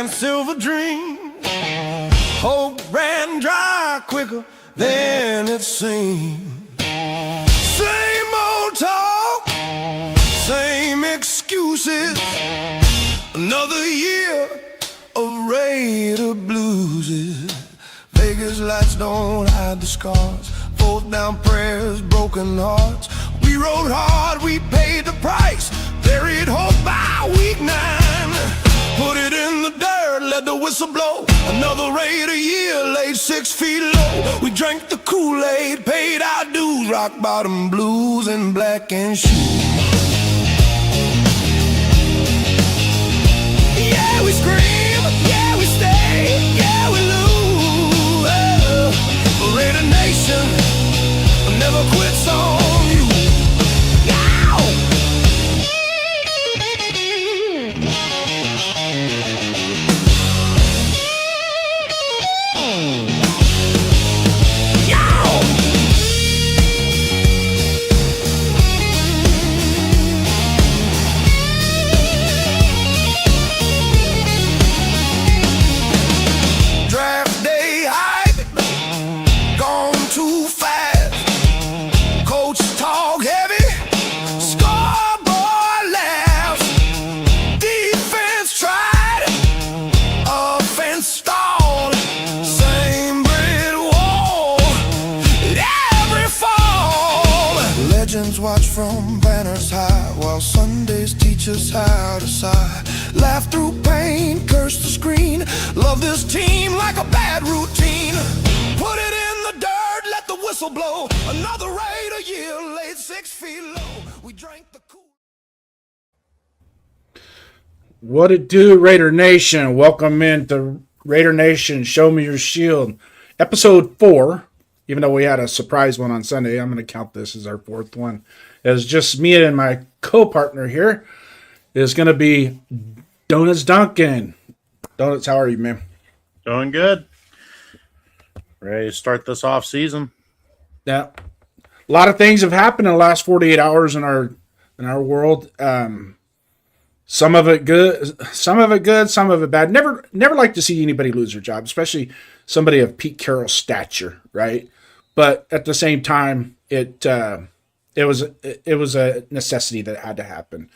and silver dreams. Hope ran dry quicker than it seemed. Same old talk, same excuses. Another year of Raider blues. Vegas lights don't hide the scars. Fourth down prayers, broken hearts. We rode hard, we paid the price. Buried hope by week 9. Put it in the dirt, let the whistle blow. Another Raider year, laid 6 feet low. We drank the Kool-Aid, paid our dues. Rock bottom blues and black and shoes. Yeah, we scream, yeah, we stay, yeah, we lose. Raider Nation never quits on you. Now! Draft day hype, gone too fast. Coach talk heavy, scoreboard laughs. Defense tried, offense stalled. Same brick wall every fall. Legends watch from banners high, while Sundays teach us how to sigh. Laugh through pain, curse the screen. Love this team like a bad routine. Put it in the dirt, let the whistle blow. Another Raider year, laid 6 feet low. We drank the cool. What it do, Raider Nation? Welcome into Raider Nation, Show Me Your Shield. Episode 4, even though we had a surprise one on Sunday, I'm going to count this as our 4th one. It's just me and my co-partner here is going to be Donuts Duncan. Donuts, how are you, man? Doing good. Ready to start this off season. Yeah. A lot of things have happened in the last 48 hours in our world. Some of it good, some of it bad. Never like to see anybody lose their job, especially somebody of Pete Carroll's stature, right? But at the same time, it was a necessity that had to happen.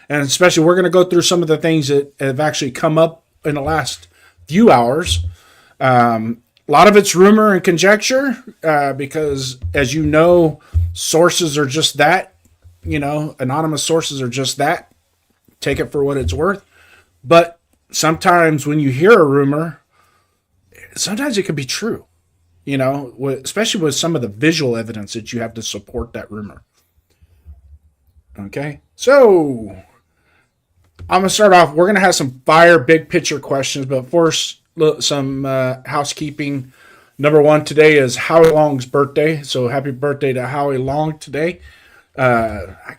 And especially we're going to go through some of the things that have actually come up in the last few hours. A lot of it's rumor and conjecture because, as you know, sources are just that. You know, anonymous sources are just that. Take it for what it's worth. But sometimes when you hear a rumor, sometimes it can be true. You know, especially with some of the visual evidence that you have to support that rumor. Okay, so I'm going to start off. We're going to have some fire big picture questions, but first, some housekeeping. Number 1 today is Howie Long's birthday, so happy birthday to Howie Long today. I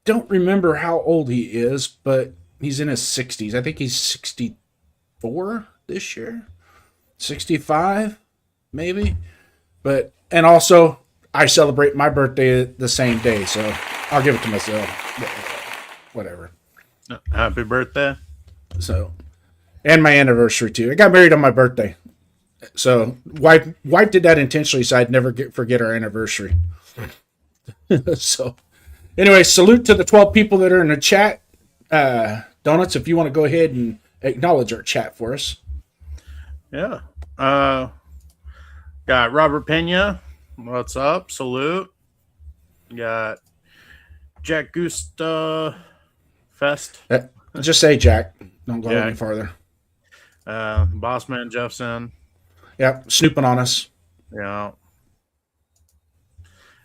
don't remember how old he is, but he's in his 60s. I think he's 64 this year, 65 maybe. And also, I celebrate my birthday the same day, so I'll give it to myself. Whatever. Happy birthday. So, and my anniversary too. I got married on my birthday. So, wife did that intentionally so I'd never forget our anniversary. So, anyway, salute to the 12 people that are in the chat. Donuts, if you want to go ahead and acknowledge our chat for us. Yeah. Got Robert Pena. What's up? Salute. Got Jack Gusta Fest. Just say Jack. Don't go any farther. Bossman Jeffson. Yeah, snooping on us. Yeah.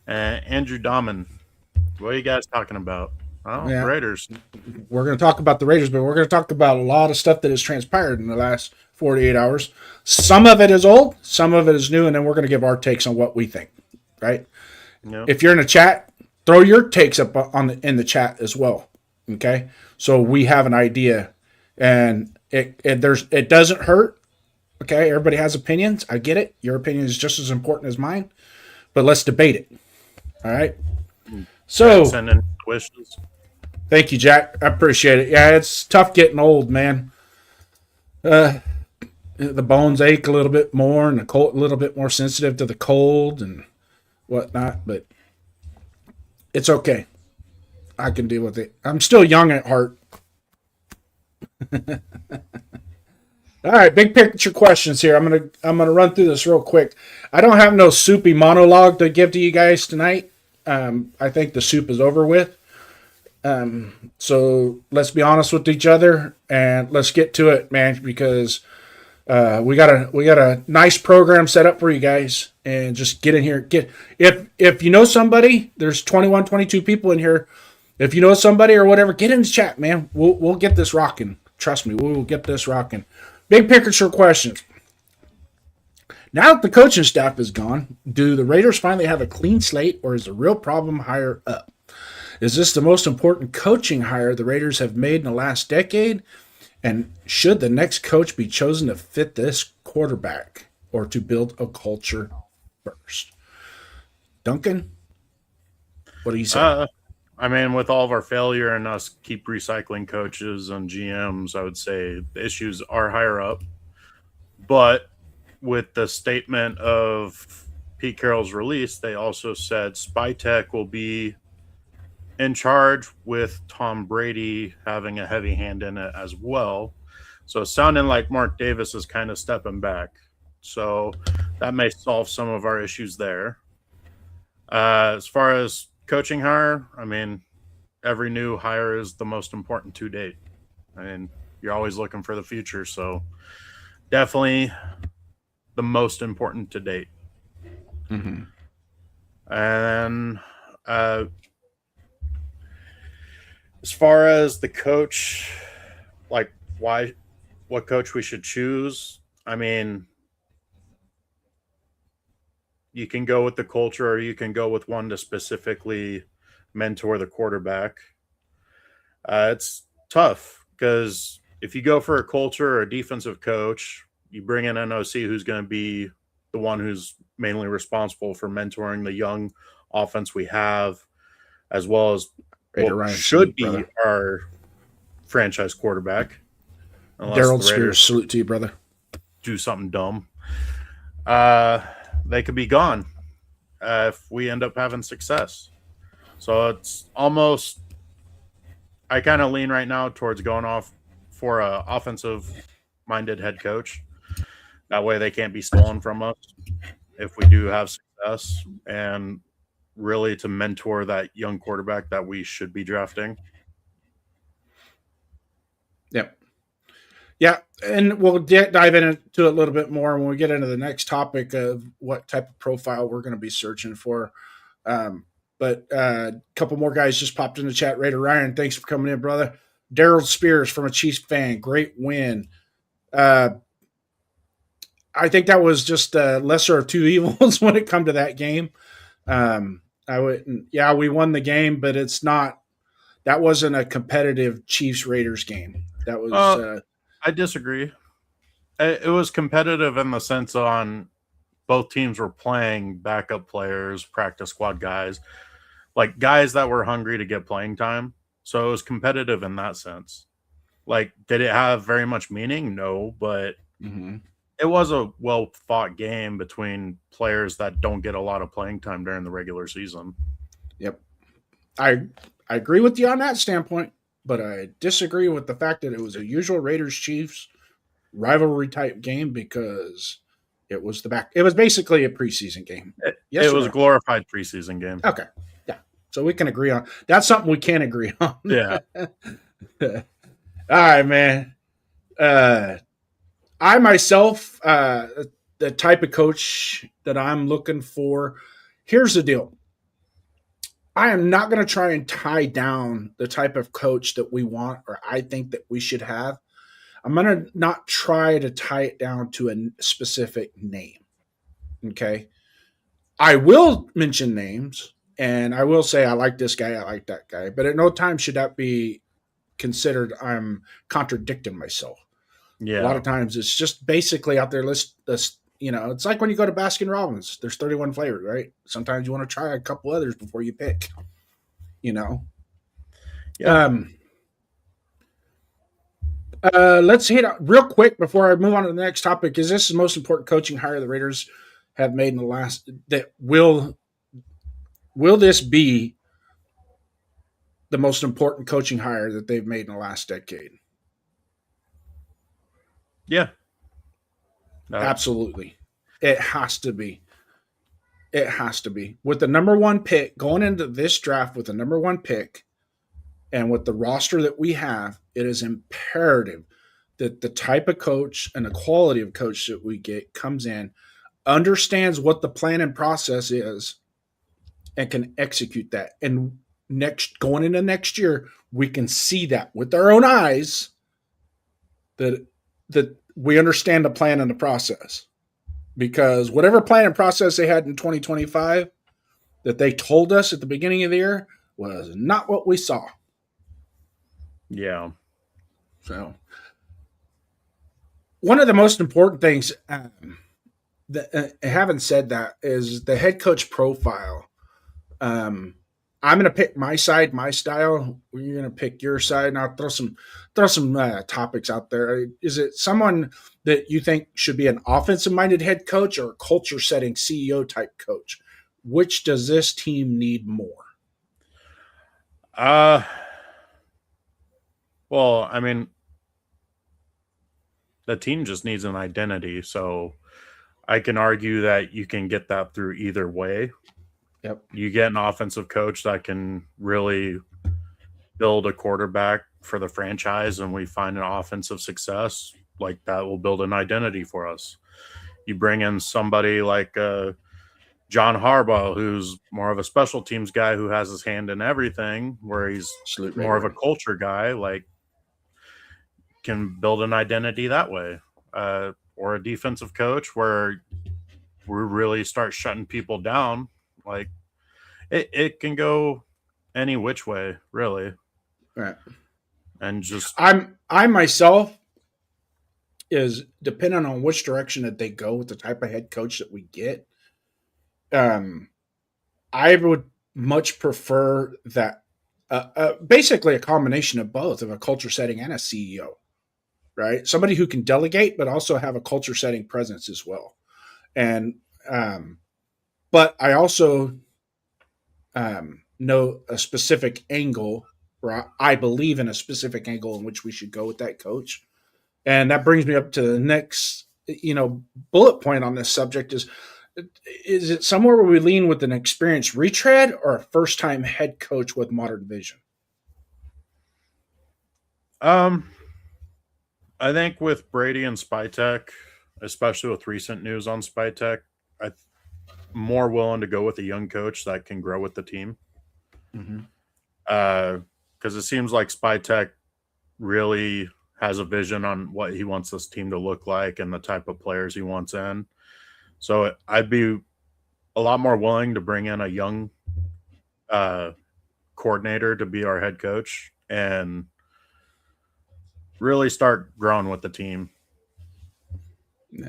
Andrew Dahman. What are you guys talking about? Oh, yeah. Raiders. We're going to talk about the Raiders, but we're going to talk about a lot of stuff that has transpired in the last 48 hours. Some of it is old, some of it is new, and then we're going to give our takes on what we think, right? Yep. If you're in the chat, throw your takes up in the chat as well, okay? So we have an idea, and it doesn't hurt, okay? Everybody has opinions. I get it. Your opinion is just as important as mine, but let's debate it, all right? So, send in wishes. Thank you, Jack. I appreciate it. Yeah, it's tough getting old, man. The bones ache a little bit more, and a little bit more sensitive to the cold and whatnot. But it's okay. I can deal with it. I'm still young at heart. All right, big picture questions here. I'm gonna run through this real quick. I don't have no soupy monologue to give to you guys tonight. I think the soup is over with. So let's be honest with each other and let's get to it, man, because we got a nice program set up for you guys, and just get in here. If you know somebody, there's 21, 22 people in here. If you know somebody or whatever, get in the chat, man. We'll get this rocking. Trust me, we will get this rocking. Big picture questions. Now that the coaching staff is gone, do the Raiders finally have a clean slate, or is the real problem higher up? Is this the most important coaching hire the Raiders have made in the last decade? And should the next coach be chosen to fit this quarterback or to build a culture first? Duncan, what do you say? I mean, with all of our failure and us keep recycling coaches and GMs, I would say the issues are higher up. But with the statement of Pete Carroll's release, they also said Spytech will be in charge, with Tom Brady having a heavy hand in it as well. So sounding like Mark Davis is kind of stepping back. So that may solve some of our issues there. As far as coaching hire, I mean, every new hire is the most important to date. I mean, you're always looking for the future. So definitely the most important to date. Mm-hmm. And as far as the coach, like what coach we should choose, I mean, you can go with the culture, or you can go with one to specifically mentor the quarterback. It's tough because if you go for a culture or a defensive coach, you bring in an OC who's going to be the one who's mainly responsible for mentoring the young offense we have, as well as what should be our franchise quarterback. Daryl Spears, salute to you, brother. Do something dumb. They could be gone if we end up having success. So it's almost, I kind of lean right now towards going off for a offensive-minded head coach. That way they can't be stolen from us if we do have success, and really to mentor that young quarterback that we should be drafting. Yep. Yeah, and we'll dive into it a little bit more when we get into the next topic of what type of profile we're going to be searching for. But a couple more guys just popped in the chat. Raider Ryan, thanks for coming in, brother. Daryl Spears from a Chiefs fan, great win. I think that was just a lesser of two evils when it come to that game. We won the game, but that wasn't a competitive Chiefs Raiders game. That was I disagree. It was competitive in the sense on both teams were playing backup players, practice squad guys, like guys that were hungry to get playing time. So it was competitive in that sense. Like, did it have very much meaning? No, but it was a well-fought game between players that don't get a lot of playing time during the regular season. Yep. I agree with you on that standpoint, but I disagree with the fact that it was a usual Raiders-Chiefs rivalry type game, because it was basically a preseason game. It was a glorified preseason game. Okay. Yeah. So we can agree on that's something we can agree on. Yeah. All right, man. I myself, the type of coach that I'm looking for, here's the deal. I am not going to try and tie down the type of coach that we want or I think that we should have. I'm going to not try to tie it down to a specific name. Okay. I will mention names, and I will say I like this guy, I like that guy, but at no time should that be considered I'm contradicting myself. Yeah. A lot of times it's just basically out there it's like when you go to Baskin Robbins, there's 31 flavors, right? Sometimes you want to try a couple others before you pick, Yeah. Let's hit real quick before I move on to the next topic. Is this the most important coaching hire the Raiders have made in the last? That will this be the most important coaching hire that they've made in the last decade? Yeah. Absolutely. It has to be. It has to be. With the number one pick, going into this draft with the number one pick, and with the roster that we have, it is imperative that the type of coach and the quality of coach that we get comes in, understands what the plan and process is, and can execute that. And going into next year, we can see that with our own eyes that we understand the plan and the process. Because whatever plan and process they had in 2025 that they told us at the beginning of the year was not what we saw. Yeah. So, one of the most important things, having said that, is the head coach profile. I'm going to pick my side, my style. You're going to pick your side, and I'll throw some topics out there. Is it someone that you think should be an offensive-minded head coach or a culture-setting CEO type coach? Which does this team need more? Well, I mean, the team just needs an identity. So I can argue that you can get that through either way. Yep. You get an offensive coach that can really build a quarterback for the franchise, and we find an offensive success, like that will build an identity for us. You bring in somebody like John Harbaugh, who's more of a special teams guy who has his hand in everything, where he's more of a culture guy, like can build an identity that way. Or a defensive coach where we really start shutting people down. Like it can go any which way, really. Right. And just I myself is depending on which direction that they go with the type of head coach that we get. I would much prefer that basically a combination of both, of a culture setting and a CEO, right? Somebody who can delegate, but also have a culture setting presence as well. And, but I also know a specific angle, or I believe in a specific angle in which we should go with that coach. And that brings me up to the next, bullet point on this subject is it somewhere where we lean with an experienced retread or a first-time head coach with modern vision? I think with Brady and Spytek, especially with recent news on Spytek, I'm more willing to go with a young coach that can grow with the team. Because it seems like Spytek really has a vision on what he wants this team to look like and the type of players he wants in. So I'd be a lot more willing to bring in a young coordinator to be our head coach and really start growing with the team. Yeah.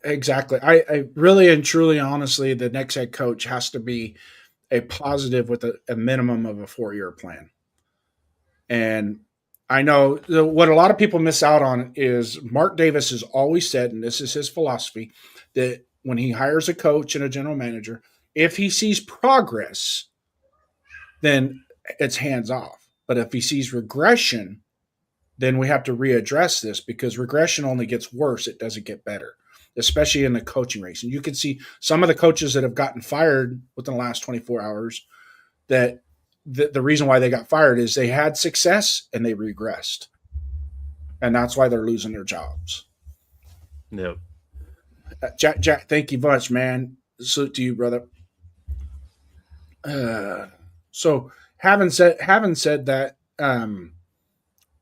Exactly. I really and truly, honestly, the next head coach has to be a positive with a minimum of a 4-year plan. And I know what a lot of people miss out on is Mark Davis has always said, and this is his philosophy, that when he hires a coach and a general manager, if he sees progress, then it's hands off. But if he sees regression, then we have to readdress this, because regression only gets worse. It doesn't get better, especially in the coaching race. And you can see some of the coaches that have gotten fired within the last 24 hours that the reason why they got fired is they had success and they regressed. And that's why they're losing their jobs. Yep. Jack, thank you much, man. Salute to you, brother. So having said that,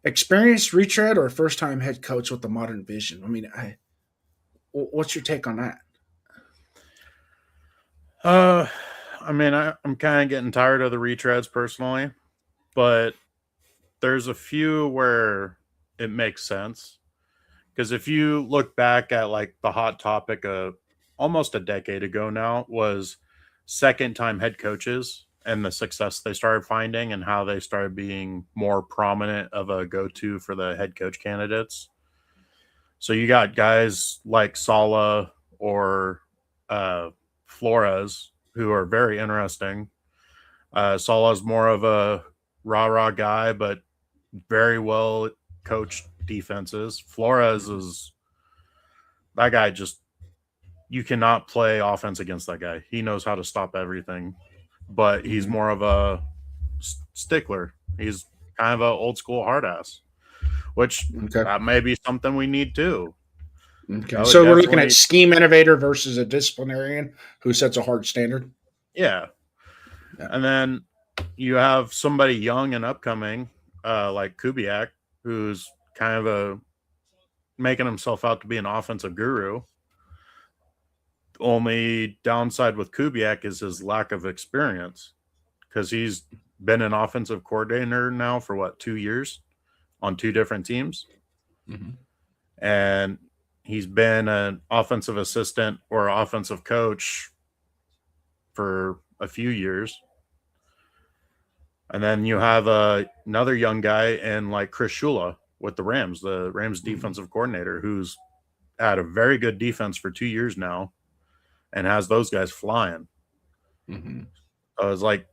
experienced retread or first-time head coach with the modern vision? I mean, what's your take on that? I mean, I'm kind of getting tired of the retreads personally, but there's a few where it makes sense. Because if you look back at like the hot topic of almost a decade ago now was second-time head coaches and the success they started finding and how they started being more prominent of a go-to for the head coach candidates. So you got guys like Sala or Flores who are very interesting. Sala's more of a rah-rah guy, but very well coached defenses. Flores is that guy. Just you cannot play offense against that guy. He knows how to stop everything, but he's more of a stickler. He's kind of an old school hard ass, which that may be something we need too. Okay. So we're looking at scheme innovator versus a disciplinarian who sets a hard standard. Yeah. And then you have somebody young and upcoming, like Kubiak, who's kind of making himself out to be an offensive guru. Only downside with Kubiak is his lack of experience, because he's been an offensive coordinator now for 2 years on 2 different teams. Mm-hmm. And he's been an offensive assistant or offensive coach for a few years. And then you have another young guy in like Chris Shula with the Rams defensive coordinator, who's had a very good defense for 2 years now and has those guys flying. Mm-hmm. I was like,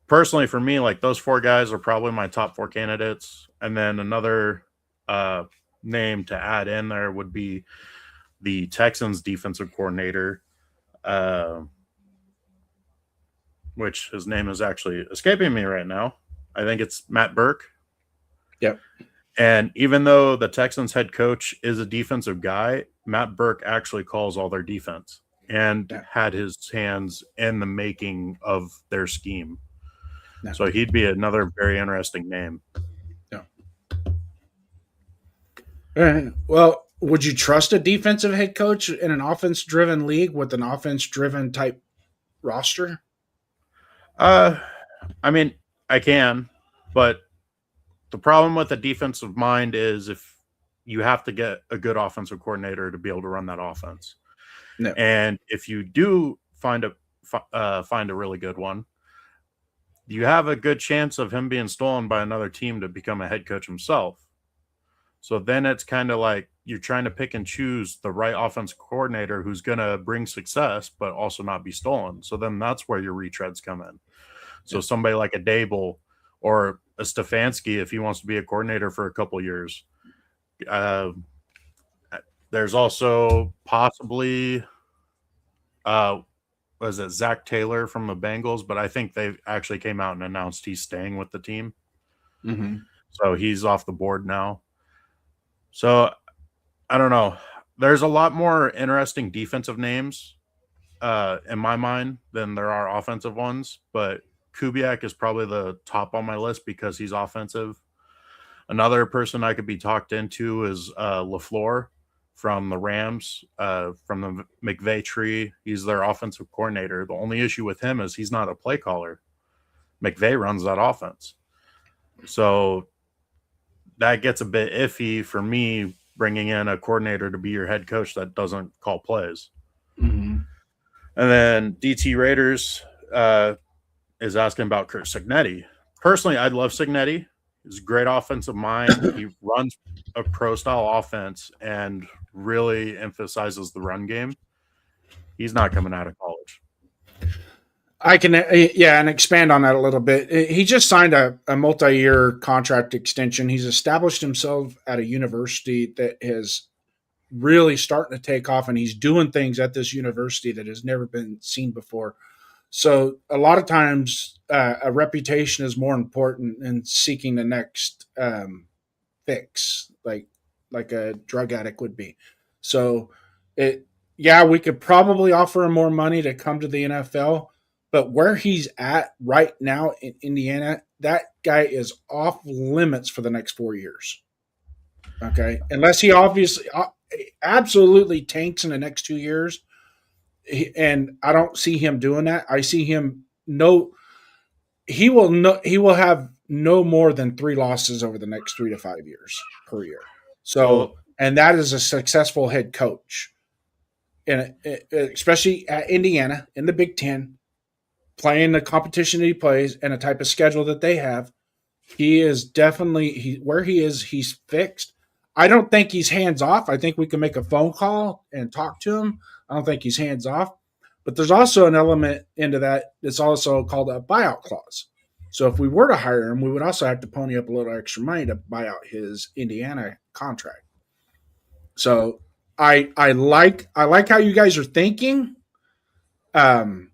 personally for me, like those 4 guys are probably my top 4 candidates. And then another name to add in there would be the Texans defensive coordinator, which his name is actually escaping me right now. I think it's Matt Burke. Yep. And even though the Texans head coach is a defensive guy, Matt Burke actually calls all their defense and had his hands in the making of their scheme. No. So he'd be another very interesting name. Yeah. All right. Well, would you trust a defensive head coach in an offense-driven league with an offense-driven type roster? I mean, I can, but the problem with a defensive mind is if you have to get a good offensive coordinator to be able to run that offense. No. And if you do find a really good one, you have a good chance of him being stolen by another team to become a head coach himself. So then it's kind of like you're trying to pick and choose the right offensive coordinator who's going to bring success, but also not be stolen. So then that's where your retreads come in. So somebody like a Dable or a Stefanski, if he wants to be a coordinator for a couple of years. There's also possibly, Zach Taylor from the Bengals, but I think they actually came out and announced he's staying with the team. Mm-hmm. So he's off the board now. So I don't know. There's a lot more interesting defensive names in my mind than there are offensive ones, but Kubiak is probably the top on my list because he's offensive. Another person I could be talked into is LaFleur from the Rams, from the McVay tree. He's their offensive coordinator. The only issue with him is he's not a play caller. McVay runs that offense. So that gets a bit iffy for me, bringing in a coordinator to be your head coach that doesn't call plays. Mm-hmm. And then DT Raiders is asking about Kurt Cignetti. Personally, I'd love Cignetti. He's a great offensive mind. He runs a pro-style offense and really emphasizes the run game. He's not coming out of college. I can, and expand on that a little bit. He just signed a multi-year contract extension. He's established himself at a university that is really starting to take off, and he's doing things at this university that has never been seen before. So a lot of times a reputation is more important than seeking the next fix, like a drug addict would be. So we could probably offer him more money to come to the NFL, but where he's at right now in Indiana, that guy is off limits for the next 4 years. Okay. Unless he obviously absolutely tanks in the next 2 years. And I don't see him doing that. I see him he will have no more than 3 losses over the next 3 to 5 years per year. So, and that is a successful head coach, and especially at Indiana in the Big Ten. playing the competition that he plays and the type of schedule that they have, he is definitely where he is. He's fixed. I don't think he's hands off. I think we can make a phone call and talk to him. I don't think he's hands off. But there's also an element into that that's also called a buyout clause. So if we were to hire him, we would also have to pony up a little extra money to buy out his Indiana contract. So I like how you guys are thinking. And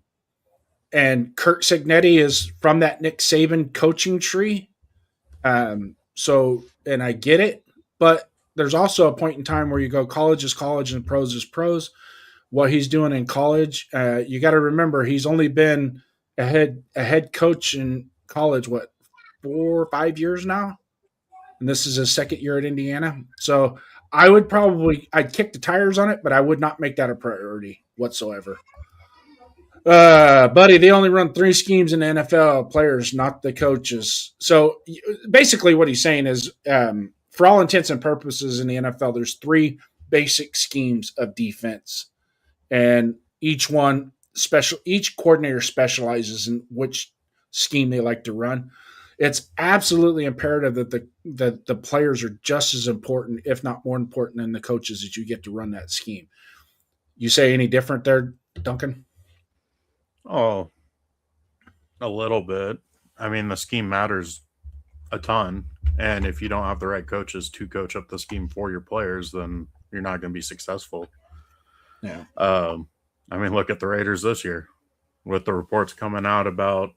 Kurt Signetti is from that Nick Saban coaching tree. So and I get it, but there's also a point in time where you go college is college and pros is pros. What he's doing in college, you got to remember he's only been a head coach in college, 4 or 5 years now, and this is his second year at Indiana. So I'd kick the tires on it, but I would not make that a priority whatsoever. Buddy, they only run 3 schemes in the NFL, players, not the coaches. So basically what he's saying is, for all intents and purposes in the NFL, there's 3 basic schemes of defense. And each coordinator specializes in which scheme they like to run. It's absolutely imperative that the players are just as important, if not more important, than the coaches that you get to run that scheme. You say any different there, Duncan? Oh, a little bit. I mean, the scheme matters a ton. And if you don't have the right coaches to coach up the scheme for your players, then you're not going to be successful. Yeah. I mean, look at the Raiders this year with the reports coming out about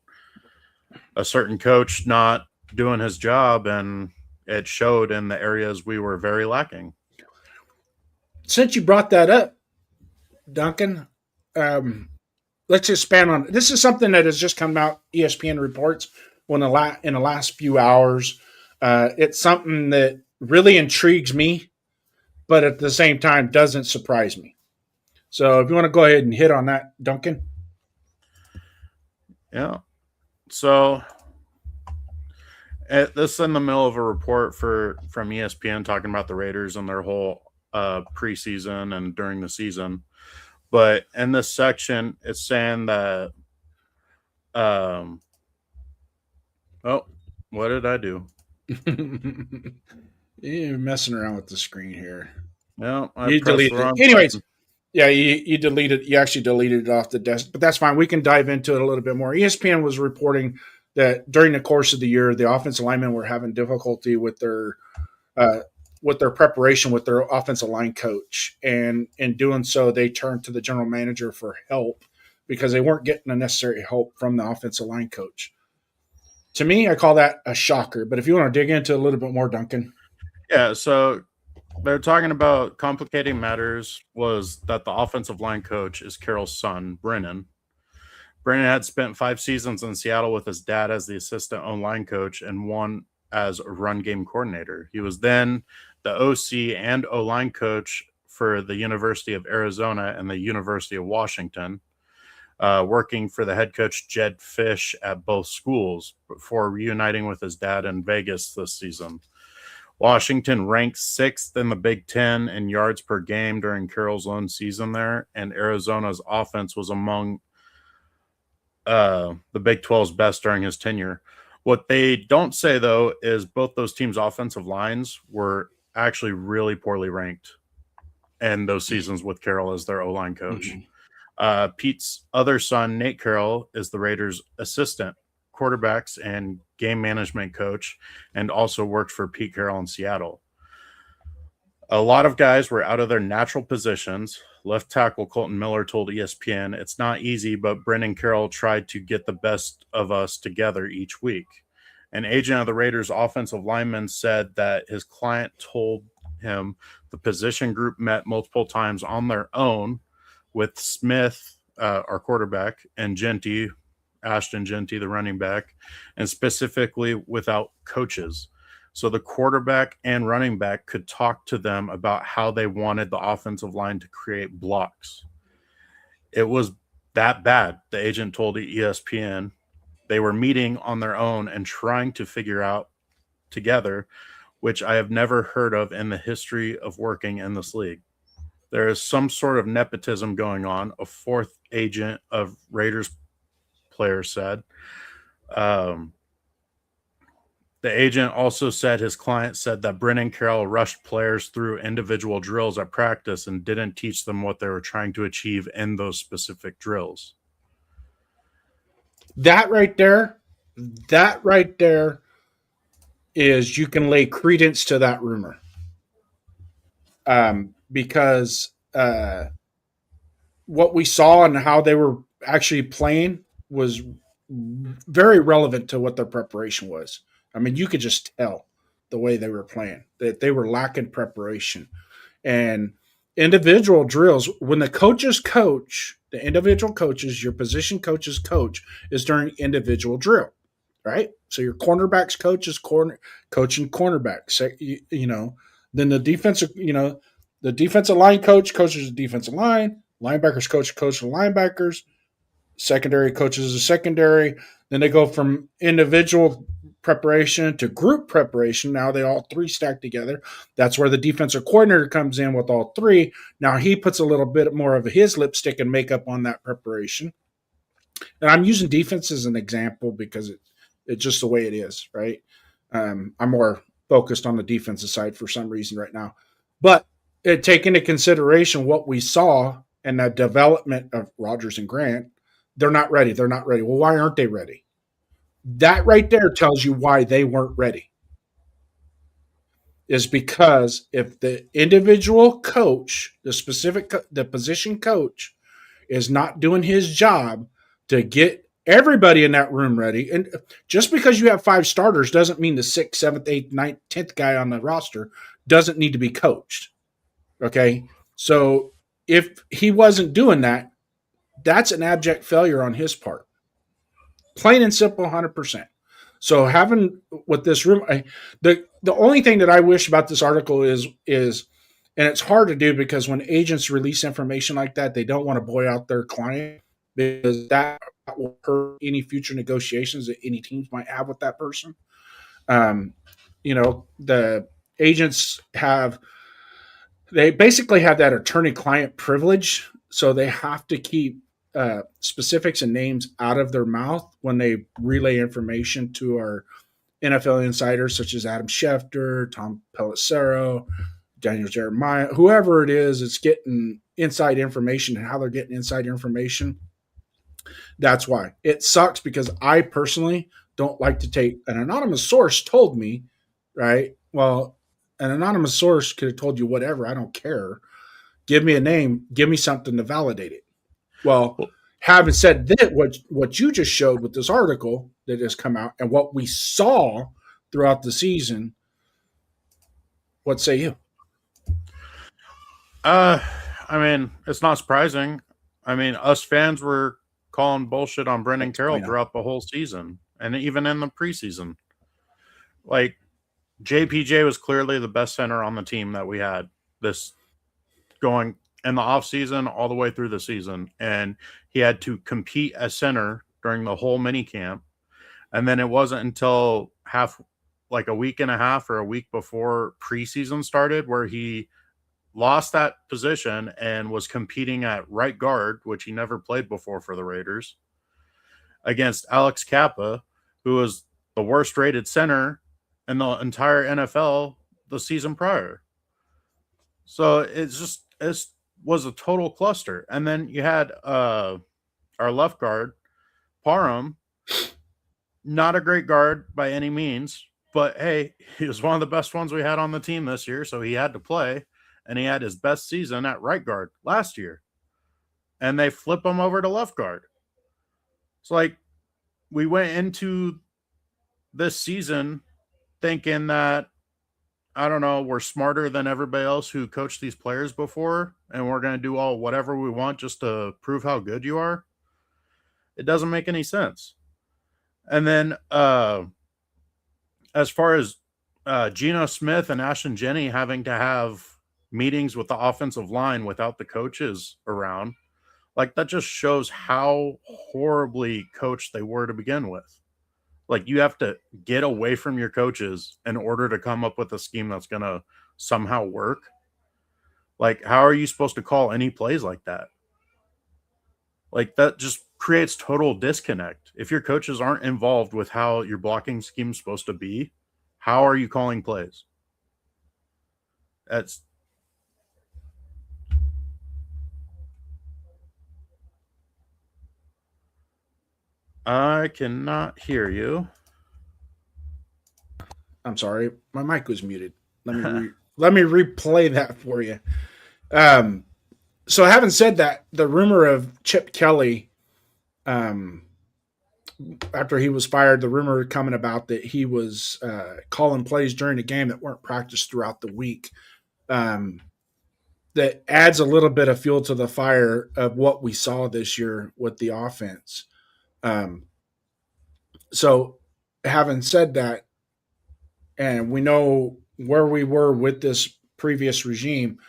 a certain coach not doing his job, and it showed in the areas we were very lacking. Since you brought that up, Duncan, let's expand on it. This is something that has just come out, ESPN reports, in the last few hours. It's something that really intrigues me, but at the same time doesn't surprise me. So if you want to go ahead and hit on that, Duncan. Yeah. So this is in the middle of a report from ESPN talking about the Raiders and their whole preseason and during the season. But in this section, it's saying that what did I do? You're messing around with the screen here. No, you deleted it. Anyways, button. Yeah, you deleted. You actually deleted it off the desk, but that's fine. We can dive into it a little bit more. ESPN was reporting that during the course of the year, the offensive linemen were having difficulty with their preparation with their offensive line coach, and in doing so, they turned to the general manager for help because they weren't getting the necessary help from the offensive line coach. To me, I call that a shocker. But if you want to dig into it a little bit more, Duncan. Yeah, so they're talking about complicating matters was that the offensive line coach is Carroll's son, Brennan. Brennan had spent 5 seasons in Seattle with his dad as the assistant O-line coach and 1 as a run game coordinator. He was then the OC and O-line coach for the University of Arizona and the University of Washington, working for the head coach Jedd Fisch at both schools before reuniting with his dad in Vegas this season. Washington ranked 6th in the Big Ten in yards per game during Carroll's lone season there, and Arizona's offense was among the Big 12's best during his tenure. What they don't say, though, is both those teams' offensive lines were actually really poorly ranked in those seasons with Carroll as their O-line coach. Mm-hmm. Pete's other son, Nate Carroll, is the Raiders' assistant quarterbacks and game management coach, and also worked for Pete Carroll in Seattle. A lot of guys were out of their natural positions. Left tackle Colton Miller told ESPN, "It's not easy, but Brennan Carroll tried to get the best of us together each week." An agent of the Raiders' offensive lineman said that his client told him the position group met multiple times on their own with Smith, our quarterback, and Ashton Jeanty, the running back, and specifically without coaches. So the quarterback and running back could talk to them about how they wanted the offensive line to create blocks. It was that bad, the agent told ESPN. They were meeting on their own and trying to figure out together, which I have never heard of in the history of working in this league. There is some sort of nepotism going on. A 4th agent of Raiders player said. The agent also said his client said that Brennan Carroll rushed players through individual drills at practice and didn't teach them what they were trying to achieve in those specific drills. That right there is you can lay credence to that rumor. Because what we saw and how they were actually playing was very relevant to what their preparation was. I mean, you could just tell the way they were playing that they were lacking preparation. And individual drills, when the coaches coach, the individual coaches, your position coaches coach is during individual drill, right? So your cornerbacks coach is coaching cornerbacks, then the defensive, the defensive line coach coaches the defensive line, linebackers coach the linebackers, secondary coaches the secondary. Then they go from individual preparation to group preparation. Now they all three stack together. That's where the defensive coordinator comes in with all three. Now he puts a little bit more of his lipstick and makeup on that preparation. And I'm using defense as an example because it's just the way it is, right? I'm more focused on the defensive side for some reason right now. But take into consideration what we saw and the development of Rodgers and Grant, they're not ready. They're not ready. Well, why aren't they ready? That right there tells you why they weren't ready. Is because if the individual coach, the position coach, is not doing his job to get everybody in that room ready, and just because you have 5 starters doesn't mean the 6th, 7th, 8th, 9th, 10th guy on the roster doesn't need to be coached. Okay, so if he wasn't doing that, that's an abject failure on his part. Plain and simple, 100%. So having with this room, the only thing that I wish about this article is, and it's hard to do because when agents release information like that, they don't want to boy out their client because that will hurt any future negotiations that any teams might have with that person. The agents they basically have that attorney-client privilege, so they have to keep specifics and names out of their mouth when they relay information to our NFL insiders, such as Adam Schefter, Tom Pelissero, Daniel Jeremiah, whoever it is, it's getting inside information and how they're getting inside information. That's why it sucks, because I personally don't like to take an anonymous source told me, right? Well, an anonymous source could have told you whatever. I don't care. Give me a name. Give me something to validate it. Well, having said that, what you just showed with this article that has come out and what we saw throughout the season, what say you? I mean, it's not surprising. I mean, us fans were calling bullshit on Brennan Carroll throughout the whole season and even in the preseason. Like, JPJ was clearly the best center on the team that we had this going in the offseason all the way through the season. And he had to compete as center during the whole mini camp. And then it wasn't until a week and a half or a week before preseason started where he lost that position and was competing at right guard, which he never played before for the Raiders, against Alex Kappa, who was the worst rated center in the entire NFL the season prior. So it was a total cluster. And then you had our left guard, Parham, not a great guard by any means, but hey, he was one of the best ones we had on the team this year, so he had to play, and he had his best season at right guard last year. And they flip him over to left guard. It's like we went into this season thinking that, I don't know, we're smarter than everybody else who coached these players before, and we're going to do whatever we want just to prove how good you are. It doesn't make any sense. And then as far as Geno Smith and Ashton Jenney having to have meetings with the offensive line without the coaches around, like, that just shows how horribly coached they were to begin with. Like, you have to get away from your coaches in order to come up with a scheme that's going to somehow work. Like, how are you supposed to call any plays like that? Like that just creates total disconnect. If your coaches aren't involved with how your blocking scheme is supposed to be, how are you calling plays? That's I cannot hear you. I'm sorry, my mic was muted. Let me replay that for you. So having said that, the rumor of Chip Kelly, after he was fired, the rumor coming about that he was calling plays during the game that weren't practiced throughout the week, that adds a little bit of fuel to the fire of what we saw this year with the offense. So having said that, and we know where we were with this previous regime,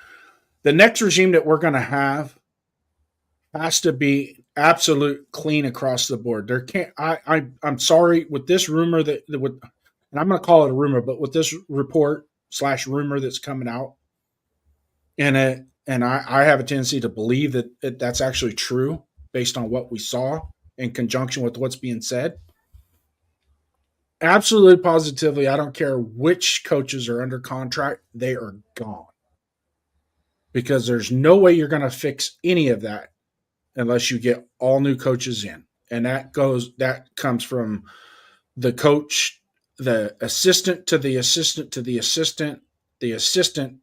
the next regime that we're going to have has to be absolute clean across the board. There can't. I'm sorry with this rumor that would, and I'm going to call it a rumor, but with this report / rumor that's coming out, and I have a tendency to believe that that's actually true based on what we saw in conjunction with what's being said. Absolutely, positively, I don't care which coaches are under contract, they are gone. Because there's no way you're going to fix any of that unless you get all new coaches in. And that comes from the coach, the assistant to the assistant to the assistant, the assistant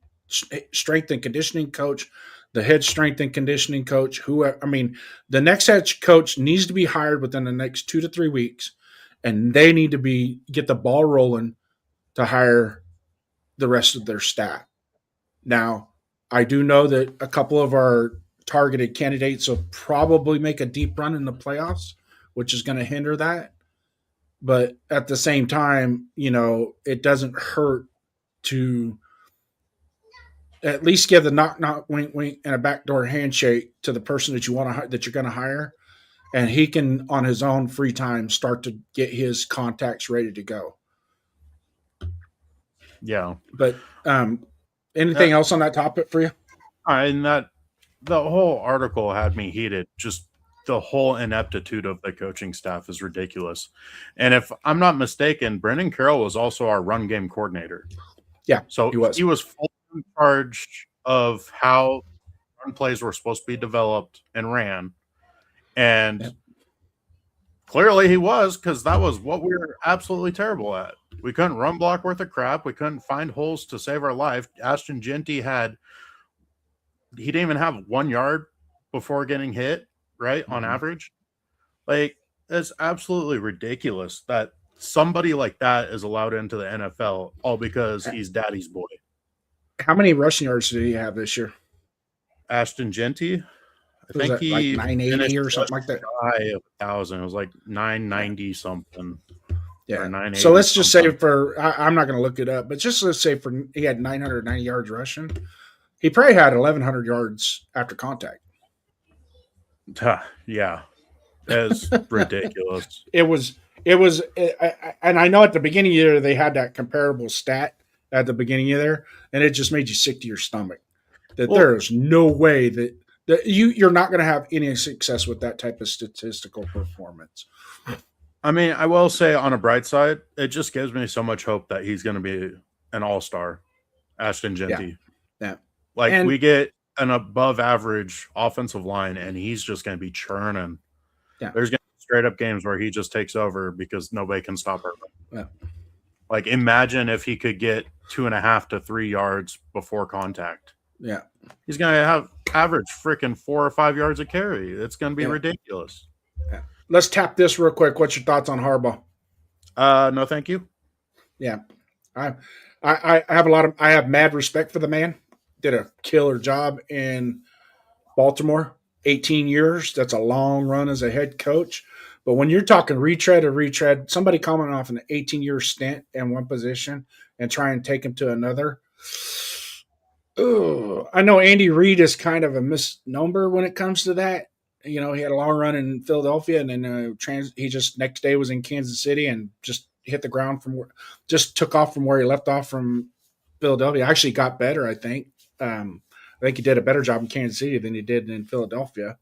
strength and conditioning coach, the head strength and conditioning coach, the next head coach needs to be hired within the next 2 to 3 weeks. And they need to get the ball rolling to hire the rest of their staff. Now, I do know that a couple of our targeted candidates will probably make a deep run in the playoffs, which is going to hinder that. But at the same time, it doesn't hurt to at least give the knock, wink, wink, and a backdoor handshake to the person that that you're going to hire. And he can, on his own free time, start to get his contacts ready to go. Yeah. But anything else on that topic for you? And that the whole article had me heated. Just the whole ineptitude of the coaching staff is ridiculous. And if I'm not mistaken, Brendan Carroll was also our run game coordinator. Yeah, so he was fully in charge of how run plays were supposed to be developed and ran. And clearly he was, because that was what we were absolutely terrible at. We couldn't run block worth of crap. We couldn't find holes to save our life. Ashton Jeanty he didn't even have 1 yard before getting hit, right? On average. Like, it's absolutely ridiculous that somebody like that is allowed into the NFL all because he's daddy's boy. How many rushing yards did he have this year? Ashton Jeanty? I think he like 980 or something like that. High of 1,000. It was like 990 something. Yeah. So let's just say I'm not going to look it up, but just let's say he had 990 yards rushing. He probably had 1,100 yards after contact. Yeah. That's ridiculous. It was, and I know at the beginning of the year they had that comparable stat at the beginning of there, and it just made you sick to your stomach. There is no way that you're not going to have any success with that type of statistical performance. I mean, I will say on a bright side, it just gives me so much hope that he's going to be an all-star, Ashton Jeanty. Yeah. We get an above average offensive line and he's just going to be churning. Yeah. There's going to be straight up games where he just takes over because nobody can stop her. Yeah. Like, imagine if he could get 2.5 to 3 yards before contact. Yeah. He's going to have average freaking 4 or 5 yards a carry. It's going to be ridiculous. Yeah. Let's tap this real quick. What's your thoughts on Harbaugh? No, thank you. Yeah. I have mad respect for the man. Did a killer job in Baltimore. 18 years. That's a long run as a head coach. But when you're talking retread, somebody coming off an 18-year stint in one position and try and take him to another. I know Andy Reid is kind of a misnomer when it comes to that. He had a long run in Philadelphia, and then he just next day was in Kansas City and just hit the ground just took off from where he left off from Philadelphia. Actually got better, I think. I think he did a better job in Kansas City than he did in Philadelphia.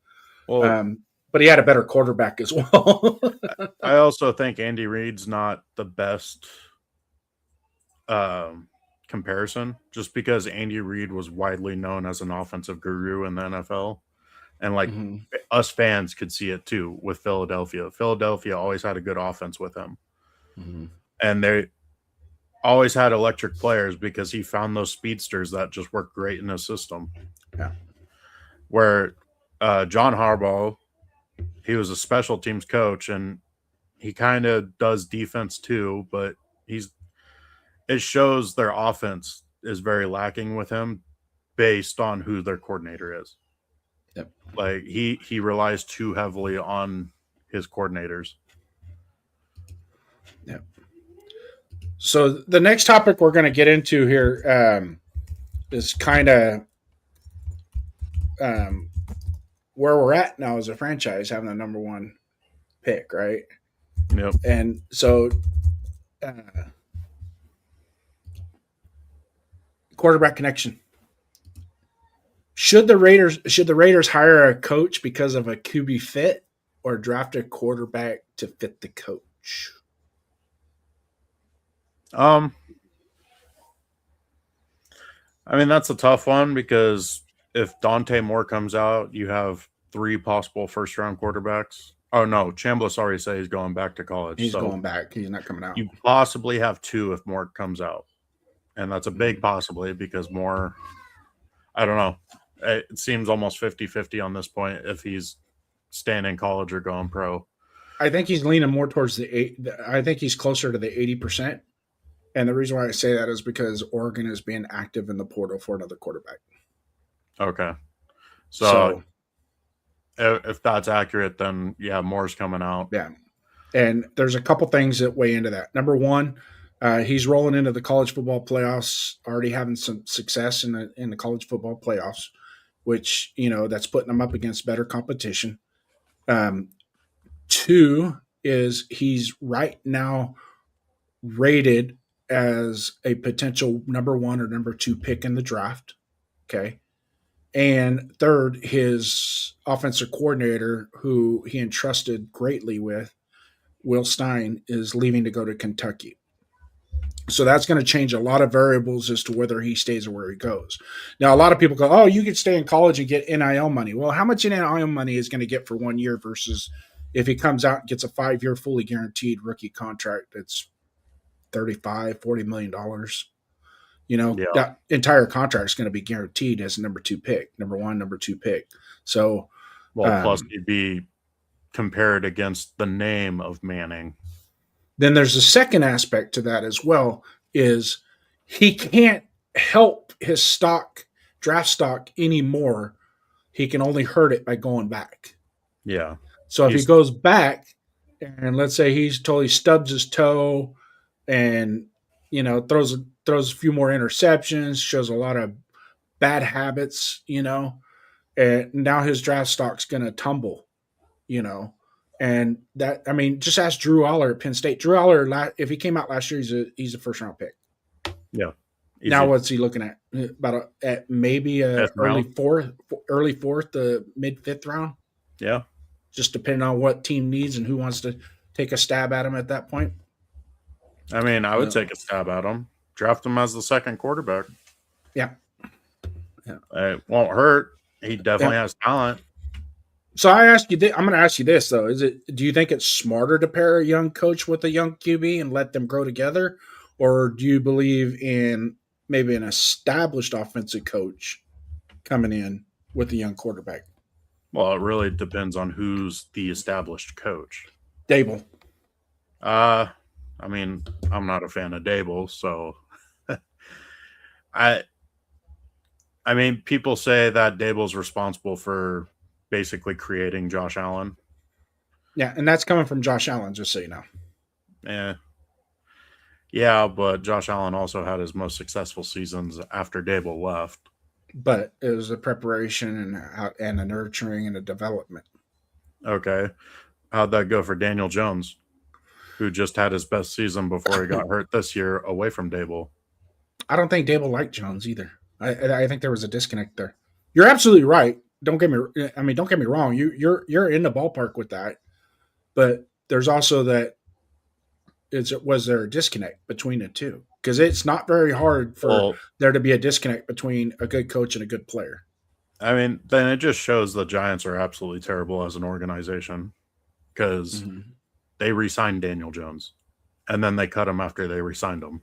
Well, but he had a better quarterback as well. I also think Andy Reid's not the best comparison, just because Andy Reid was widely known as an offensive guru in the NFL. And like us fans could see it too with Philadelphia. Philadelphia always had a good offense with him. And they always had electric players because he found those speedsters that just worked great in his system. Yeah. Where John Harbaugh, he was a special teams coach and he kind of does defense too, but it shows their offense is very lacking with him based on who their coordinator is. Yep. Like he relies too heavily on his coordinators. Yep. So the next topic we're going to get into here is kind of where we're at now as a franchise, having the number one pick, right? Yep. And so quarterback connection. Should the Raiders hire a coach because of a QB fit or draft a quarterback to fit the coach? I mean, that's a tough one because if Dante Moore comes out, you have 3 possible first-round quarterbacks. Oh, no, Chambliss already said he's going back to college. He's going back. He's not coming out. You possibly have 2 if Moore comes out. And that's a big possibly because Moore, I don't know. It seems almost 50-50 on this point if he's staying in college or going pro. I think he's leaning more towards I think he's closer to the 80%. And the reason why I say that is because Oregon is being active in the portal for another quarterback. Okay. So if that's accurate, then yeah, Moore's coming out. Yeah. And there's a couple things that weigh into that. Number one, he's rolling into the college football playoffs, already having some success in the college football playoffs, which, that's putting him up against better competition. 2 is he's right now rated as a potential number 1 or number 2 pick in the draft. Okay. And 3rd, his offensive coordinator, who he entrusted greatly with, Will Stein, is leaving to go to Kentucky. So that's going to change a lot of variables as to whether he stays or where he goes. Now, a lot of people go, oh, you could stay in college and get NIL money. Well, how much NIL money is going to get for 1 year versus if he comes out and gets a 5-year fully guaranteed rookie contract that's $35-40 million? That entire contract is going to be guaranteed as a number 2 pick, number 1, number 2 pick. So, plus he'd be compared against the name of Manning. Then there's a second aspect to that as well, is he can't help his draft stock anymore. He can only hurt it by going back. Yeah. So if he goes back and let's say he totally stubs his toe and, throws a few more interceptions, shows a lot of bad habits, and now his draft stock's going to tumble, And that, just ask Drew Aller at Penn State. Drew Aller, if he came out last year, he's a first-round pick. Yeah. Easy. Now what's he looking at? At maybe a early fourth, mid 5th round. Yeah. Just depending on what team needs and who wants to take a stab at him at that point. I would take a stab at him. Draft him as the 2nd quarterback. Yeah. It won't hurt. He definitely has talent. So I'm going to ask you this though: do you think it's smarter to pair a young coach with a young QB and let them grow together, or do you believe in maybe an established offensive coach coming in with a young quarterback? Well, it really depends on who's the established coach. Dable. I'm not a fan of Dable, so people say that Dable's responsible for basically creating Josh Allen. Yeah, and that's coming from Josh Allen, just so you know. Yeah, but Josh Allen also had his most successful seasons after Dable left. But it was a preparation and a nurturing and a development. Okay. How'd that go for Daniel Jones, who just had his best season before he got hurt this year away from Dable? I don't think Dable liked Jones either. I think there was a disconnect there. You're absolutely right. don't get me wrong. You're in the ballpark with that, but there's also that. Was there a disconnect between the two? Because it's not very hard for Well, there to be a disconnect between a good coach and a good player. I mean, then it just shows the Giants are absolutely terrible as an organization because they re-signed Daniel Jones, and then they cut him after they re-signed him.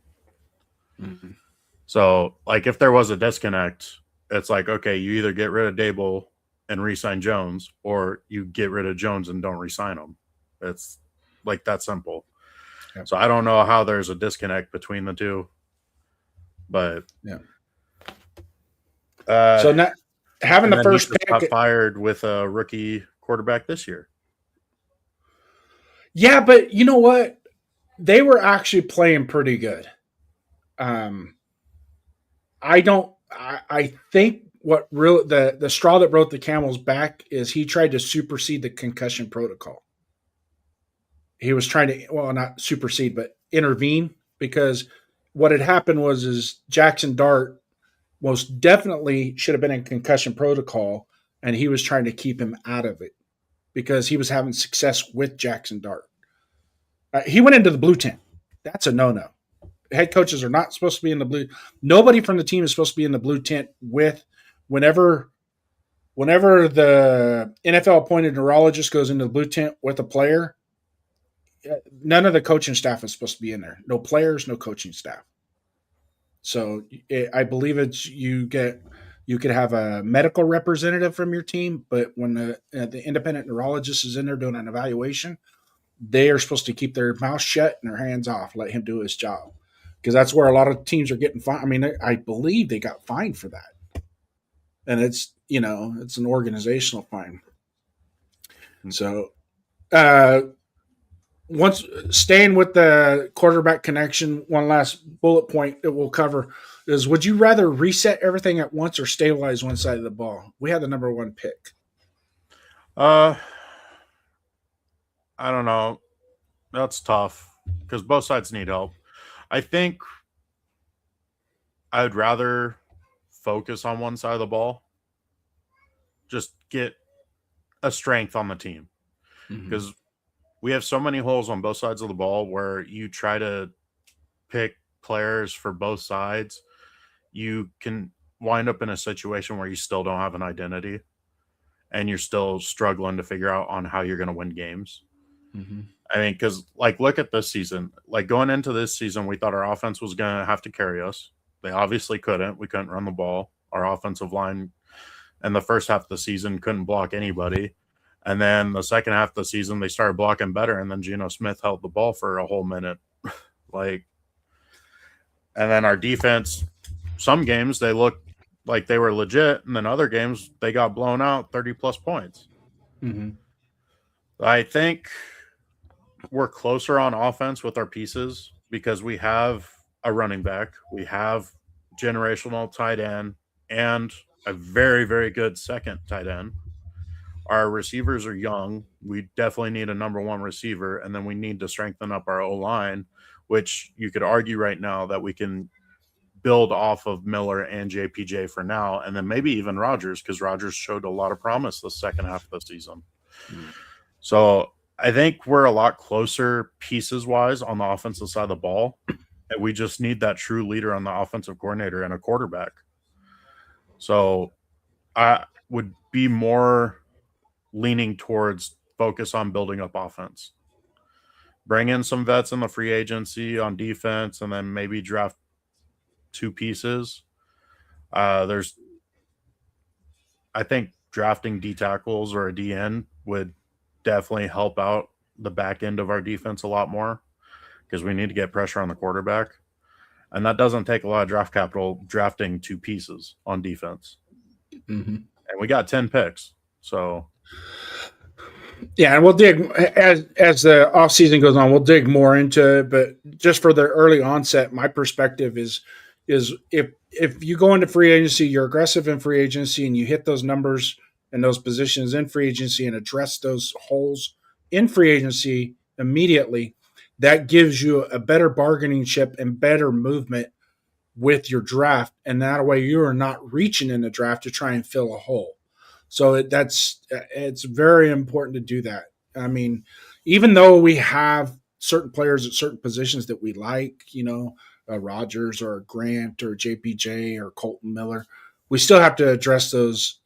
So, like, if there was a disconnect, it's like, okay, you either get rid of Dable and re-sign Jones, or you get rid of Jones and don't re-sign him. It's like that simple. Yep. So I don't know how there's a disconnect between the two, but Yeah. so So not having the first got pick. fired with a rookie quarterback this year. Yeah, but you know what? They were actually playing pretty good. I think what really the straw that broke the camel's back is he tried to supersede the concussion protocol. He was trying to, well, not supersede, but intervene, because what had happened was Jackson Dart most definitely should have been in concussion protocol, and he was trying to keep him out of it because he was having success with Jackson Dart. He went into the blue tent. That's a no-no. Head coaches are not supposed to be in the blue. Nobody from the team is supposed to be in the blue tent with whenever the NFL appointed neurologist goes into the blue tent with a player. None of the coaching staff is supposed to be in there. No players, no coaching staff. So I believe you could have a medical representative from your team, but when the independent neurologist is in there doing an evaluation, they are supposed to keep their mouth shut and their hands off, let him do his job, because that's where a lot of teams are getting fined. I mean, I believe they got fined for that, and it's an organizational fine. So, once staying with the quarterback connection, one last bullet point that we'll cover is: would you rather reset everything at once or stabilize one side of the ball? We had the number one pick. I don't know. That's tough because both sides need help. I think I would rather focus on one side of the ball. Just get a strength on the team, because we have so many holes on both sides of the ball where you try to pick players for both sides. You can wind up in a situation where you still don't have an identity and you're still struggling to figure out on how you're going to win games. I mean, because look at this season. Like, going into this season, we thought our offense was going to have to carry us. They obviously couldn't. We couldn't run the ball. Our offensive line in the first half of the season couldn't block anybody. And then the second half of the season, they started blocking better. And then Geno Smith held the ball for a whole minute. And then our defense, some games they looked like they were legit. And then other games they got blown out 30-plus points. I think we're closer on offense with our pieces because we have a running back, we have generational tight end, and a very, very good second tight end. Our receivers are young. We definitely need a number one receiver, and then we need to strengthen up our O-line, which you could argue right now that we can build off of Miller and JPJ for now, and then maybe even Rodgers, because Rodgers showed a lot of promise the second half of the season. So I think we're a lot closer pieces-wise on the offensive side of the ball, and we just need that true leader on the offensive coordinator and a quarterback. So I would be more leaning towards focus on building up offense. Bring in some vets in the free agency on defense, and then maybe draft two pieces. I think drafting D tackles or a DN would definitely help out the back end of our defense a lot more, because we need to get pressure on the quarterback. And that doesn't take a lot of draft capital, drafting two pieces on defense. And we got 10 picks. So yeah, and we'll dig as the offseason goes on, we'll dig more into it. But just for the early onset, my perspective is if you go into free agency, you're aggressive in free agency and you hit those numbers and those positions in free agency and address those holes in free agency immediately, that gives you a better bargaining chip and better movement with your draft. And that way you are not reaching in the draft to try and fill a hole. So it's very important to do that. I mean, even though we have certain players at certain positions that we like, Rogers or Grant or JPJ or Colton Miller, we still have to address those.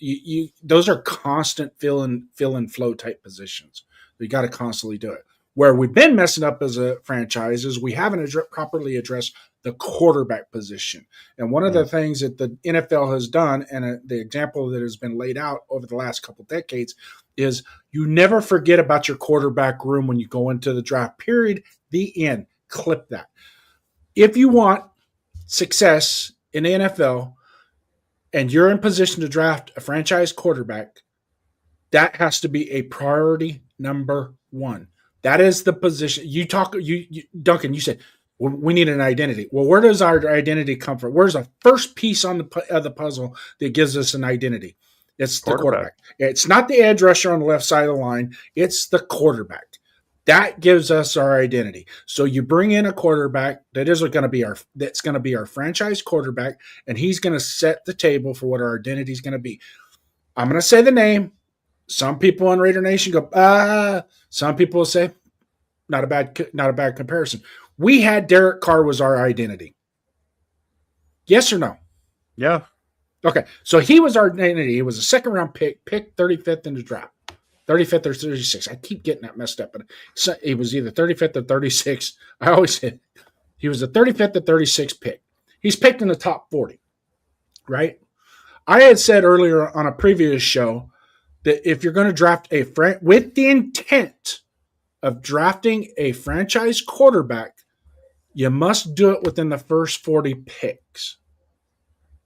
Those are constant fill and flow type positions. We got to constantly do it. Where we've been messing up as a franchise is we haven't properly addressed the quarterback position. And one of the things that the NFL has done, and the example that has been laid out over the last couple of decades, is you never forget about your quarterback room when you go into the draft. Period. The end. Clip that. If you want success in the NFL and you're in position to draft a franchise quarterback, that has to be a priority number one. That is the position. Duncan, you said, we need an identity. Well, where does our identity come from? Where's the first piece on the puzzle that gives us an identity? It's the quarterback. It's not the edge rusher on the left side of the line. It's the quarterback. That gives us our identity. So you bring in a quarterback that's going to be our franchise quarterback, and he's going to set the table for what our identity is going to be. I'm going to say the name. Some people on Raider Nation go, Some people will say, not a bad comparison. We had Derek Carr was our identity. Yes or no? Yeah. Okay, so he was our identity. He was a second-round pick 35th in the draft. 35th or 36th. I keep getting that messed up, but he was either 35th or 36th. I always said he was the 35th or 36th pick. He's picked in the top 40, right? I had said earlier on a previous show that if you're going to draft with the intent of drafting a franchise quarterback, you must do it within the first 40 picks.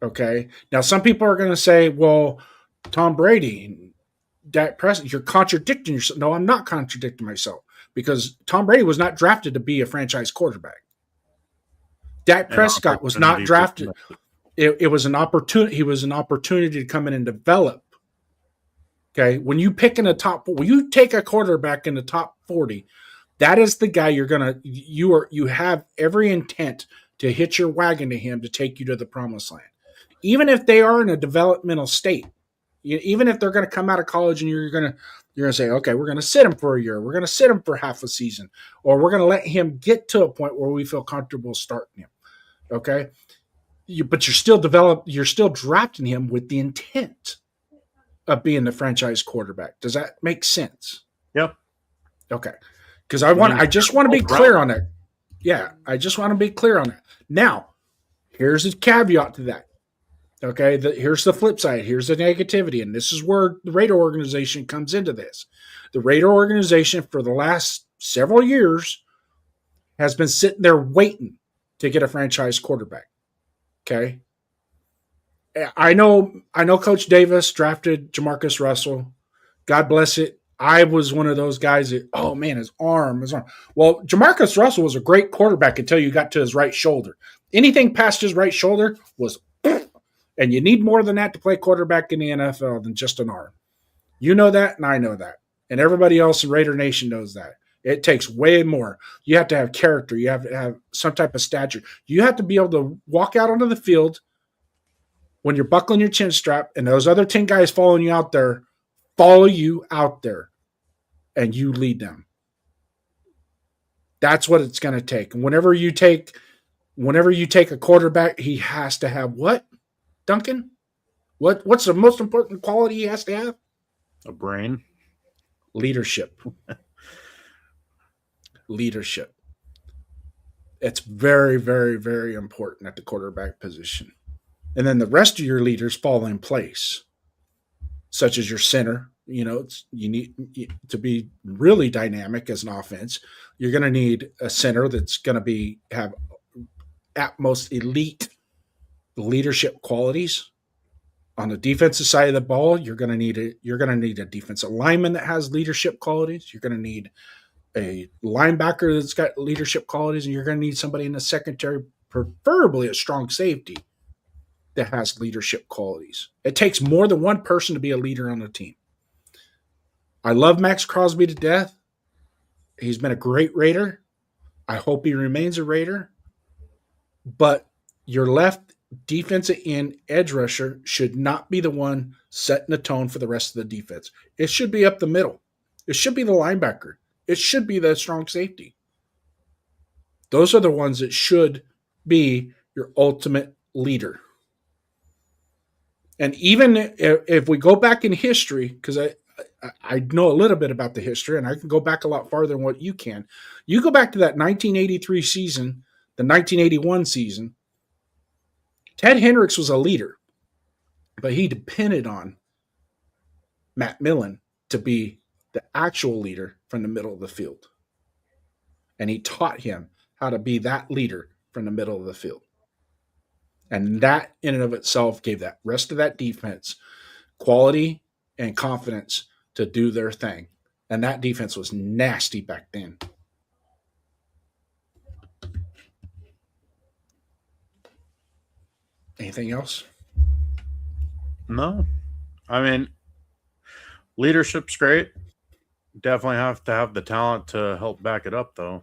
Okay? Now, some people are going to say, well, Tom Brady, Dak Prescott, you're contradicting yourself. No, I'm not contradicting myself because Tom Brady was not drafted to be a franchise quarterback. Dak Prescott was not drafted. It was an opportunity. He was an opportunity to come in and develop. Okay, when you take a quarterback in the top 40, that is the guy you have every intent to hitch your wagon to him to take you to the promised land. Even if they are in a developmental state, even if they're going to come out of college and you're going to say, okay, we're going to sit him for a year, we're going to sit him for half a season, or we're going to let him get to a point where we feel comfortable starting him. Okay, but you're still drafting him with the intent of being the franchise quarterback. Does that make sense? Yep. Okay. Because I just want to be clear on that. Yeah, I just want to be clear on that. Now, here's a caveat to that. Okay, here's the flip side. Here's the negativity, and this is where the Raider organization comes into this. The Raider organization for the last several years has been sitting there waiting to get a franchise quarterback. Okay. I know Coach Davis drafted Jamarcus Russell. God bless it. I was one of those guys that, oh man, his arm. Well, Jamarcus Russell was a great quarterback until you got to his right shoulder. Anything past his right shoulder was, and you need more than that to play quarterback in the NFL than just an arm. You know that, and I know that. And everybody else in Raider Nation knows that. It takes way more. You have to have character. You have to have some type of stature. You have to be able to walk out onto the field when you're buckling your chin strap and those other 10 guys follow you out there, and you lead them. That's what it's going to take. And whenever you take a quarterback, he has to have what, Duncan? What's the most important quality he has to have? A brain. Leadership. Leadership. It's very, very, very important at the quarterback position. And then the rest of your leaders fall in place, such as your center. You need to be really dynamic as an offense. You're going to need a center that's going to have at most elite leadership qualities. On the defensive side of the ball, you're going to need a defensive lineman that has leadership qualities. You're going to need a linebacker that's got leadership qualities, and you're going to need somebody in the secondary, preferably a strong safety, that has leadership qualities. It takes more than one person to be a leader on a team. I love Max Crosby to death. He's been a great Raider. I hope he remains a Raider. But you're left defensive end edge rusher should not be the one setting the tone for the rest of the defense. It should be up the middle. It should be the linebacker. It should be the strong safety. Those are the ones that should be your ultimate leader. And even if we go back in history, because I know a little bit about the history, and I can go back a lot farther than what you can. You go back to that 1983 season, the 1981 season. Ted Hendricks was a leader, but he depended on Matt Millen to be the actual leader from the middle of the field. And he taught him how to be that leader from the middle of the field. And that in and of itself gave that rest of that defense quality and confidence to do their thing. And that defense was nasty back then. Anything else? No. I mean, leadership's great. Definitely have to have the talent to help back it up, though.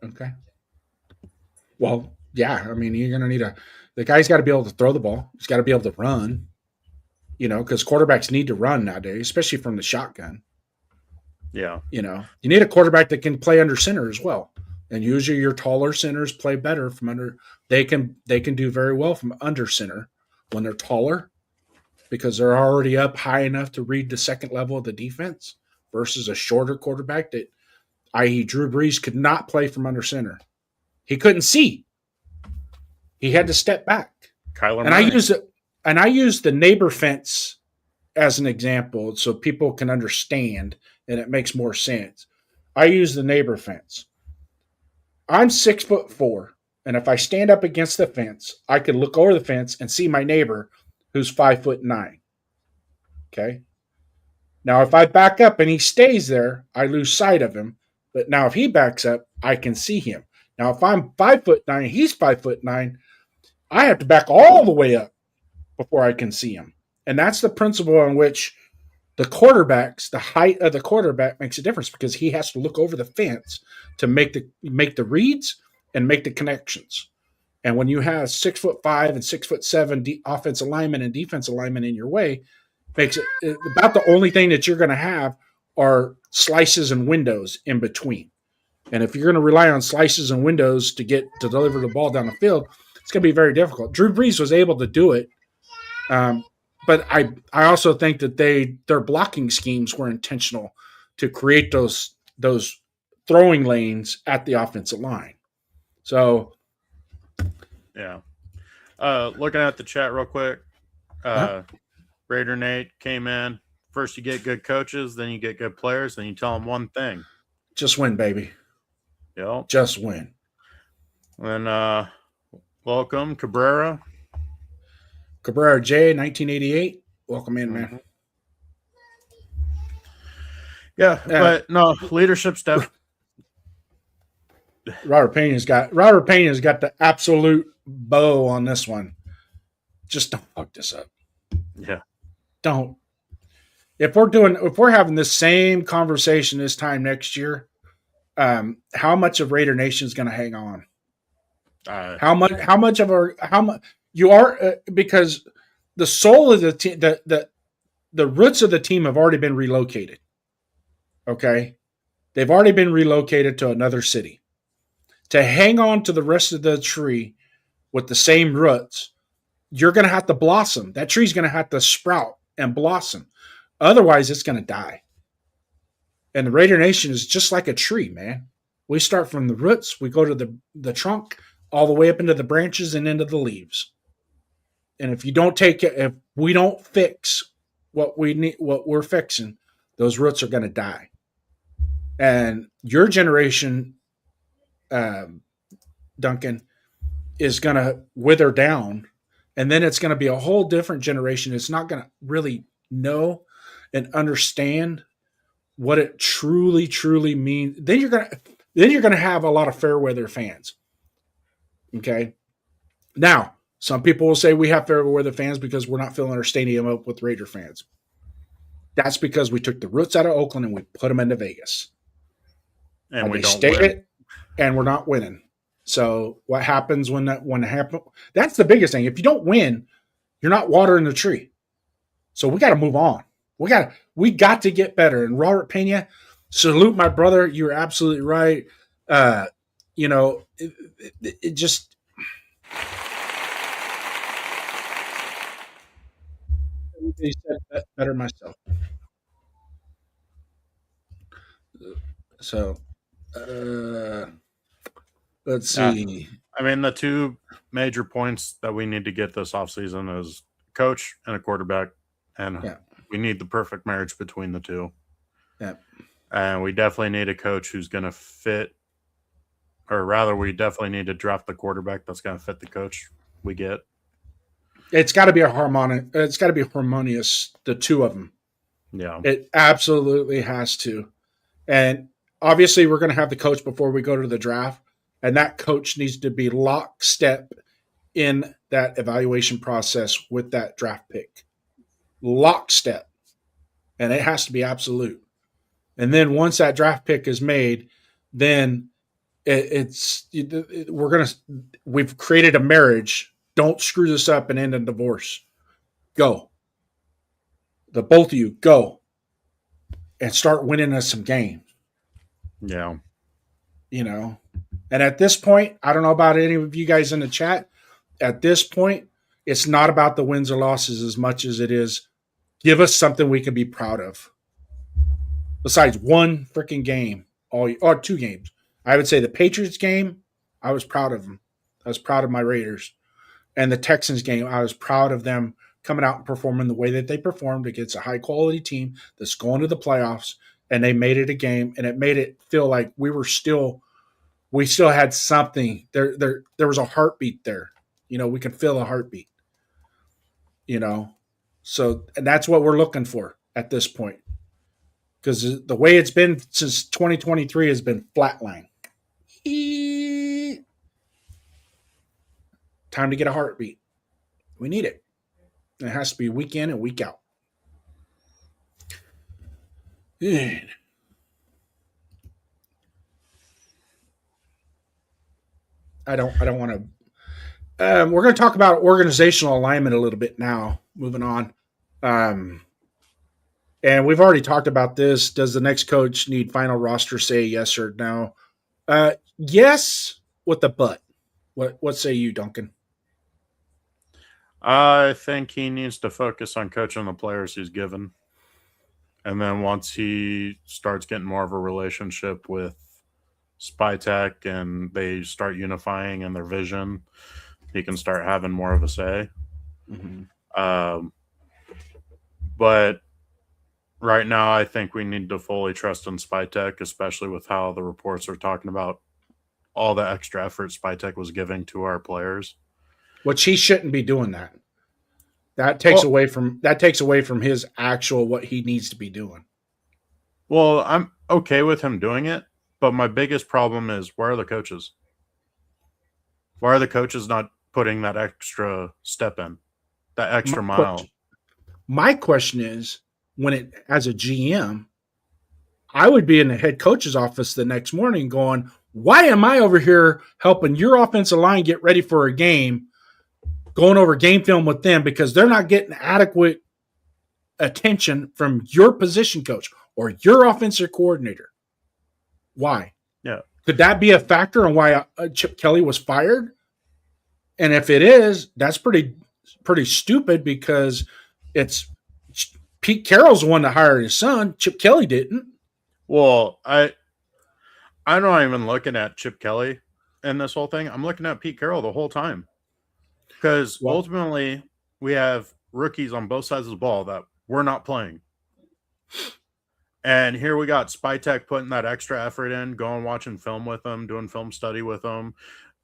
Okay. Well, yeah. I mean, you're going to need the guy's got to be able to throw the ball. He's got to be able to run, because quarterbacks need to run nowadays, especially from the shotgun. Yeah. You need a quarterback that can play under center as well. And usually your taller centers play better from under. They can do very well from under center when they're taller because they're already up high enough to read the second level of the defense versus a shorter quarterback that, i.e. Drew Brees, could not play from under center. He couldn't see. He had to step back. Kyler And Murray. I use the neighbor fence as an example so people can understand and it makes more sense. I use the neighbor fence. I'm 6'4", and if I stand up against the fence, I can look over the fence and see my neighbor who's 5'9". Okay. Now, if I back up and he stays there, I lose sight of him. But now, if he backs up, I can see him. Now, if I'm 5'9", he's 5'9", I have to back all the way up before I can see him. And that's the principle on which the height of the quarterback makes a difference because he has to look over the fence to make the reads and make the connections. And when you have 6'5" and 6'7" offensive linemen and defensive linemen in your way, makes it about the only thing that you're going to have are slices and windows in between. And if you're going to rely on slices and windows to deliver the ball down the field, it's going to be very difficult. Drew Brees was able to do it. But I also think that their blocking schemes were intentional to create those throwing lanes at the offensive line. So, yeah. Looking at the chat real quick, Raider Nate came in. First, you get good coaches, then you get good players, then you tell them one thing: just win, baby. Yep. Just win. And welcome, Cabrera. Cabrera J, 1988. Welcome in, man. Mm-hmm. Yeah, but no, leadership stuff. Robert Pena's got the absolute bow on this one. Just don't fuck this up. Yeah. Don't. If we're having this same conversation this time next year, how much of Raider Nation is going to hang on? How much you are because the soul of the team, the roots of the team have already been relocated. Okay, they've already been relocated to another city. To hang on to the rest of the tree with the same roots, you're going to have to blossom. That tree's going to have to sprout and blossom. Otherwise, it's going to die. And the Raider Nation is just like a tree, man. We start from the roots, we go to the trunk, all the way up into the branches and into the leaves. And if we don't fix what we need, what we're fixing, those roots are going to die. And your generation, Duncan, is going to wither down. And then it's going to be a whole different generation. It's not going to really know and understand what it truly, truly means. Then you're going to have a lot of fair weather fans. Okay. Now, some people will say we have fair weather fans because we're not filling our stadium up with Raider fans. That's because we took the roots out of Oakland and we put them into Vegas. And we they don't stayed win. it, and we're not winning. So what happens when that happens? That's the biggest thing. If you don't win, you're not watering the tree. So we got to move on. We got to get better. And Robert Pena, salute my brother. You're absolutely right. It just he said that better myself. So let's see. I mean, the two major points that we need to get this offseason is coach and a quarterback, and we need the perfect marriage between the two. Yeah. And we definitely need a coach who's going to fit, or rather, we definitely need to draft the quarterback that's going to fit the coach we get. It's got to be It's got to be harmonious, the two of them. Yeah. It absolutely has to. And obviously, we're going to have the coach before we go to the draft. And that coach needs to be lockstep in that evaluation process with that draft pick. Lockstep. And it has to be absolute. And then once that draft pick is made, then we've created a marriage. Don't screw this up and end in divorce. Go. The both of you, go. And start winning us some games. Yeah. And at this point, I don't know about any of you guys in the chat. At this point, it's not about the wins or losses as much as it is give us something we can be proud of. Besides one freaking game, or two games. I would say the Patriots game, I was proud of them. I was proud of my Raiders. And the Texans game, I was proud of them coming out and performing the way that they performed against a high-quality team that's going to the playoffs, and they made it a game, and it made it feel like we still had something. There was a heartbeat there. We can feel a heartbeat. So and that's what we're looking for at this point. Because the way it's been since 2023 has been flatline. Time to get a heartbeat. We need it. It has to be week in and week out. Good. I don't want to. We're going to talk about organizational alignment a little bit now. Moving on. And we've already talked about this. Does the next coach need final roster say yes or no? Yes, with the but. What say you, Duncan? I think he needs to focus on coaching the players he's given. And then once he starts getting more of a relationship with Spytek and they start unifying in their vision, he can start having more of a say. Mm-hmm. But right now, I think we need to fully trust in Spytek, especially with how the reports are talking about all the extra effort Spytek was giving to our players. Which he shouldn't be doing that. That takes away from his actual what he needs to be doing. Well, I'm okay with him doing it, but my biggest problem is where are the coaches? Why are the coaches not putting that extra step in, that extra mile? My question is, as a GM, I would be in the head coach's office the next morning going, why am I over here helping your offensive line get ready for a game, going over game film with them because they're not getting adequate attention from your position coach or your offensive coordinator? Why? Yeah. Could that be a factor on why Chip Kelly was fired? And if it is, that's pretty stupid because it's Pete Carroll's the one that hired his son. Chip Kelly didn't. Well, I'm not even looking at Chip Kelly in this whole thing. I'm looking at Pete Carroll the whole time. Because ultimately, we have rookies on both sides of the ball that we're not playing. And here we got Spytek putting that extra effort in, going watching film with them, doing film study with them,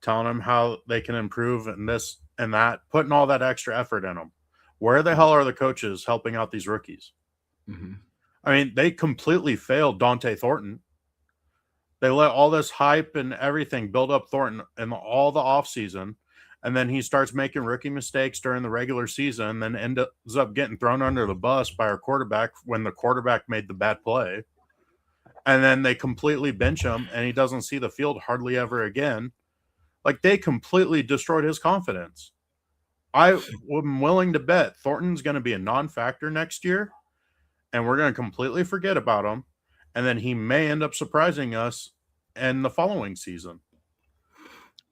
telling them how they can improve and this and that, putting all that extra effort in them. Where the hell are the coaches helping out these rookies? Mm-hmm. I mean, they completely failed Dante Thornton. They let all this hype and everything build up Thornton in all the offseason. And then he starts making rookie mistakes during the regular season, then ends up getting thrown under the bus by our quarterback when the quarterback made the bad play. And then they completely bench him, and he doesn't see the field hardly ever again. Like, they completely destroyed his confidence. I am willing to bet Thornton's going to be a non-factor next year, and we're going to completely forget about him, and then he may end up surprising us in the following season.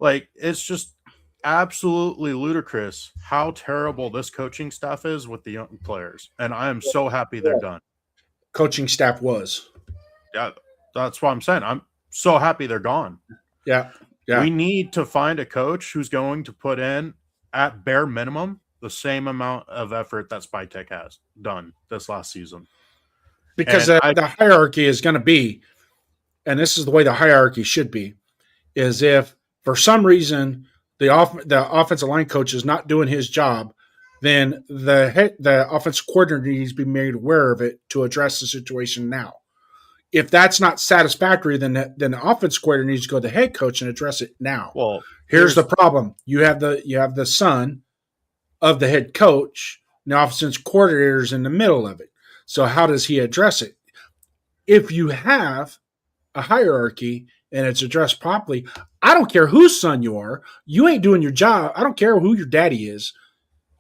Like, it's just absolutely ludicrous how terrible this coaching staff is with the young players, and I am so happy they're done. Coaching staff was. Yeah, that's what I'm saying. I'm so happy they're gone. Yeah. Yeah. We need to find a coach who's going to put in, at bare minimum, the same amount of effort that Spytek has done this last season. Because the hierarchy is going to be, and this is the way the hierarchy should be, is if for some reason the offensive line coach is not doing his job, then the offensive coordinator needs to be made aware of it to address the situation now. If that's not satisfactory, then the offense coordinator needs to go to the head coach and address it now. Well, here's the problem: you have the son of the head coach, and the offense coordinator is in the middle of it. So how does he address it? If you have a hierarchy and it's addressed properly, I don't care whose son you are. You ain't doing your job. I don't care who your daddy is.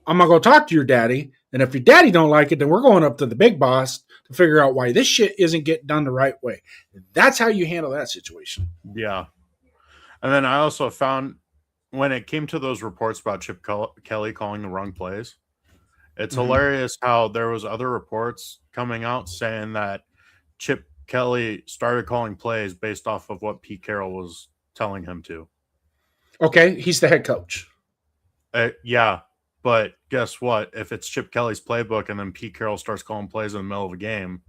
I'm gonna go talk to your daddy, and if your daddy don't like it, then we're going up to the big boss to figure out why this shit isn't getting done the right way. That's how you handle that situation. Yeah. And then I also found, when it came to those reports about Chip Kelly calling the wrong plays, it's hilarious how there was other reports coming out saying that Chip Kelly started calling plays based off of what Pete Carroll was telling him to. Okay, he's the head coach. Yeah. But guess what? If it's Chip Kelly's playbook and then Pete Carroll starts calling plays in the middle of a game,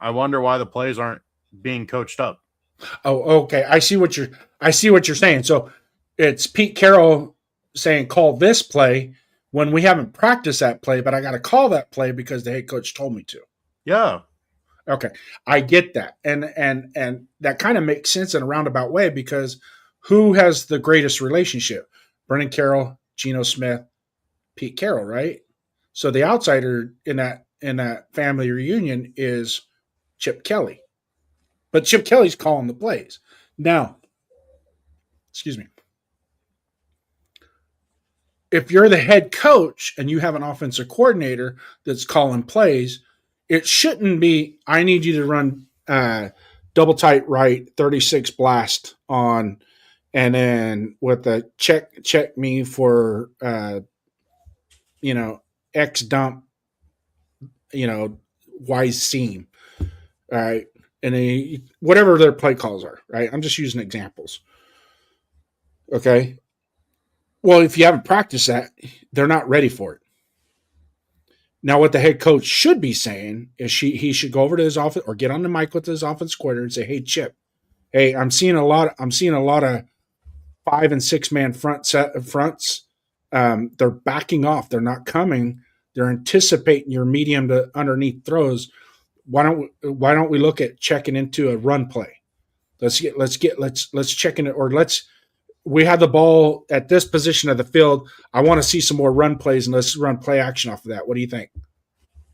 I wonder why the plays aren't being coached up. Oh, okay. I see what you're saying. So it's Pete Carroll saying call this play when we haven't practiced that play, but I got to call that play because the head coach told me to. Yeah. Okay, I get that, and that kind of makes sense in a roundabout way because who has the greatest relationship? Brennan Carroll, Geno Smith, Pete Carroll, right? So the outsider in that family reunion is Chip Kelly. But Chip Kelly's calling the plays. Now, excuse me. If you're the head coach and you have an offensive coordinator that's calling plays, it shouldn't be, I need you to run double tight right, 36 blast on, and then with a check me for X dump, Y seam. All right. And whatever their play calls are, right? I'm just using examples. Okay. Well, if you haven't practiced that, they're not ready for it. Now, what the head coach should be saying is he should go over to his office or get on the mic with his offense coordinator and say, "Hey, Chip, hey, I'm seeing a lot of 5 and 6 man fronts. They're backing off. They're not coming. They're anticipating your medium to underneath throws. Why don't we look at checking into a run play? Let's check in it, or we have the ball at this position of the field. I want to see some more run plays, and let's run play action off of that. What do you think?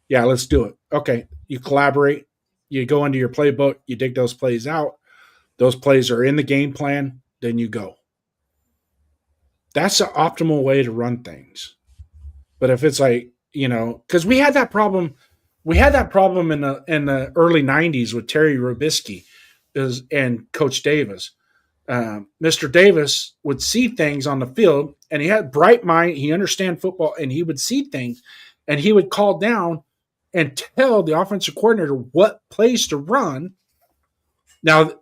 Yeah, let's do it. Okay, you collaborate. You go into your playbook. You dig those plays out. Those plays are in the game plan. Then you go. That's the optimal way to run things. But if it's like, because we had that problem in the early 90s with Terry Robisky and Coach Davis. Mr. Davis would see things on the field, and he had bright mind. He understand football, and he would see things, and he would call down and tell the offensive coordinator what plays to run. Now,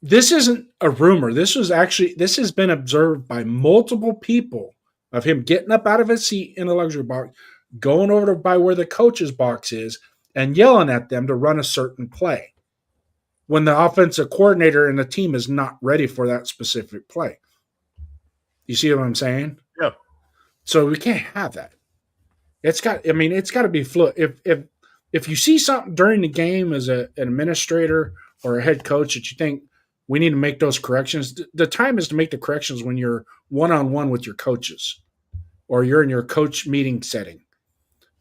this isn't a rumor. This has been observed by multiple people of him getting up out of his seat in the luxury box, going over to by where the coach's box is, and yelling at them to run a certain play when the offensive coordinator and the team is not ready for that specific play. You see what I'm saying? Yeah. So we can't have that. It's got to be fluid. If you see something during the game as an administrator or a head coach that you think we need to make those corrections, the time is to make the corrections when you're one-on-one with your coaches or you're in your coach meeting setting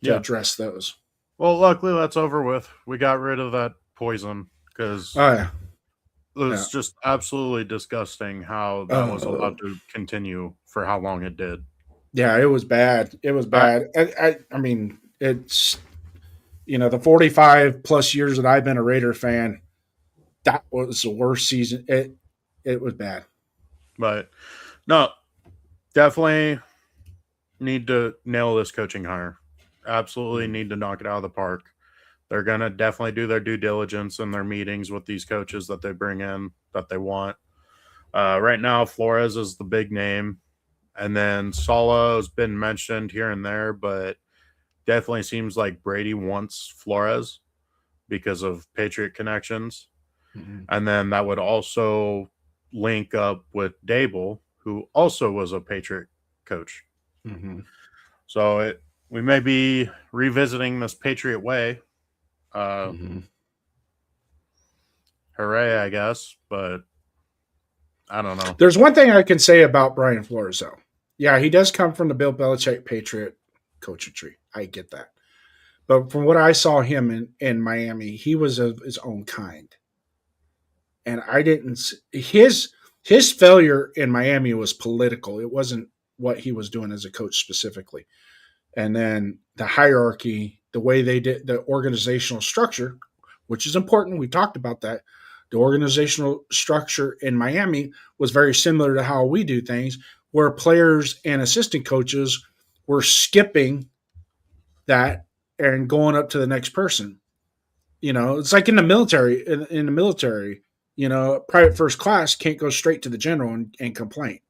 to address those. Well, luckily that's over with. We got rid of that poison because was just absolutely disgusting how that was allowed to continue for how long it did. Yeah, it was bad. It was bad. I mean, it's the 45 plus years that I've been a Raider fan, that was the worst season. It was bad. But no, definitely need to nail this coaching hire. Absolutely need to knock it out of the park. They're going to definitely do their due diligence in their meetings with these coaches that they bring in that they want. Right now, Flores is the big name. And then Saleh has been mentioned here and there, but definitely seems like Brady wants Flores because of Patriot connections. Mm-hmm. And then that would also link up with Dable, who also was a Patriot coach. Mm-hmm. So we may be revisiting this Patriot way. Hooray, I guess, but I don't know. There's one thing I can say about Brian Flores, though. Yeah, he does come from the Bill Belichick Patriot coaching tree. I get that. But from what I saw him in Miami, he was of his own kind. And I didn't – his failure in Miami was political. It wasn't what he was doing as a coach specifically. And then the hierarchy, the way they did the organizational structure, which is important. We talked about that. The organizational structure in Miami was very similar to how we do things, where players and assistant coaches were skipping that and going up to the next person. It's like in the military. In the military, private first class can't go straight to the general and complain.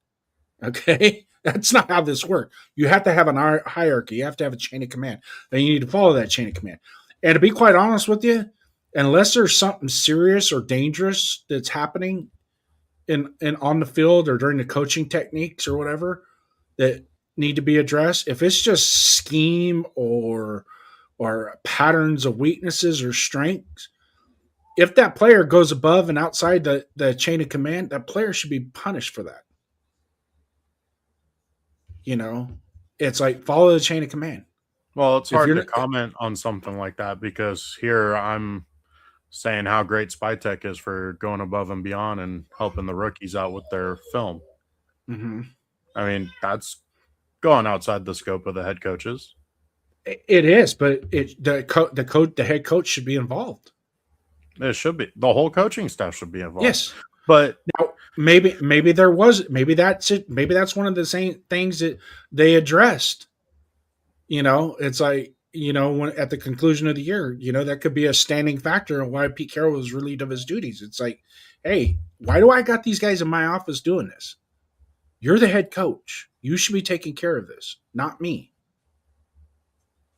Okay? That's not how this works. You have to have a hierarchy. You have to have a chain of command. And you need to follow that chain of command. And to be quite honest with you, unless there's something serious or dangerous that's happening in on the field or during the coaching techniques or whatever that need to be addressed, if it's just scheme or patterns of weaknesses or strengths, if that player goes above and outside the chain of command, that player should be punished for that. It's like follow the chain of command. Well, it's hard to comment on something like that because here I'm saying how great Spytech is for going above and beyond and helping the rookies out with their film. Mm-hmm. I mean, that's going outside the scope of the head coaches. It is, but the head coach should be involved. It should be. The whole coaching staff should be involved. Yes. But now maybe that's it. Maybe that's one of the same things that they addressed. It's like, when at the conclusion of the year, that could be a standing factor in why Pete Carroll was relieved of his duties. It's like, hey, why do I got these guys in my office doing this? You're the head coach. You should be taking care of this, not me.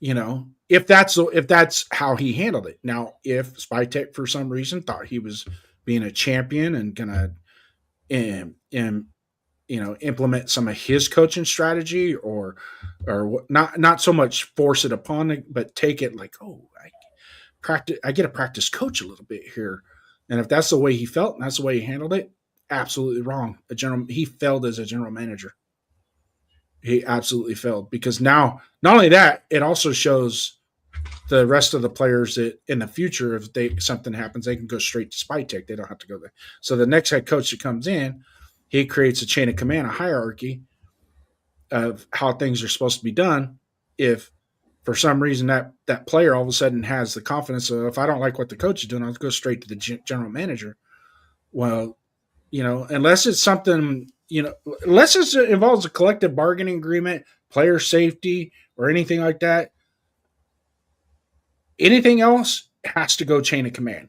If that's how he handled it. Now, if Spytech for some reason thought he was being a champion and gonna implement some of his coaching strategy or not so much force it upon it, but take it like, I get to practice coach a little bit here. And if that's the way he felt and that's the way he handled it, absolutely wrong. He failed as a general manager. He absolutely failed because now, not only that, it also shows the rest of the players that in the future, if something happens, they can go straight to Spytech. They don't have to go there. So the next head coach that comes in, he creates a chain of command, a hierarchy of how things are supposed to be done. If for some reason that player all of a sudden has the confidence of, if I don't like what the coach is doing, I'll go straight to the general manager. Well, unless it's something, unless it involves a collective bargaining agreement, player safety, or anything like that, anything else has to go chain of command.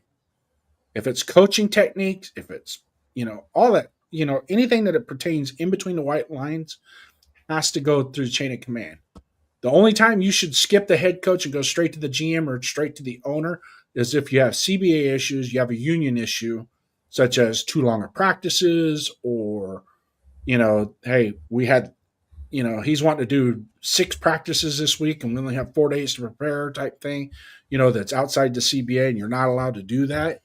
If it's coaching techniques, if it's, all that, anything that it pertains in between the white lines has to go through the chain of command. The only time you should skip the head coach and go straight to the GM or straight to the owner is if you have CBA issues, you have a union issue, such as too long of practices or, hey, we had, he's wanting to do 6 practices this week and we only have 4 days to prepare type thing, that's outside the CBA and you're not allowed to do that,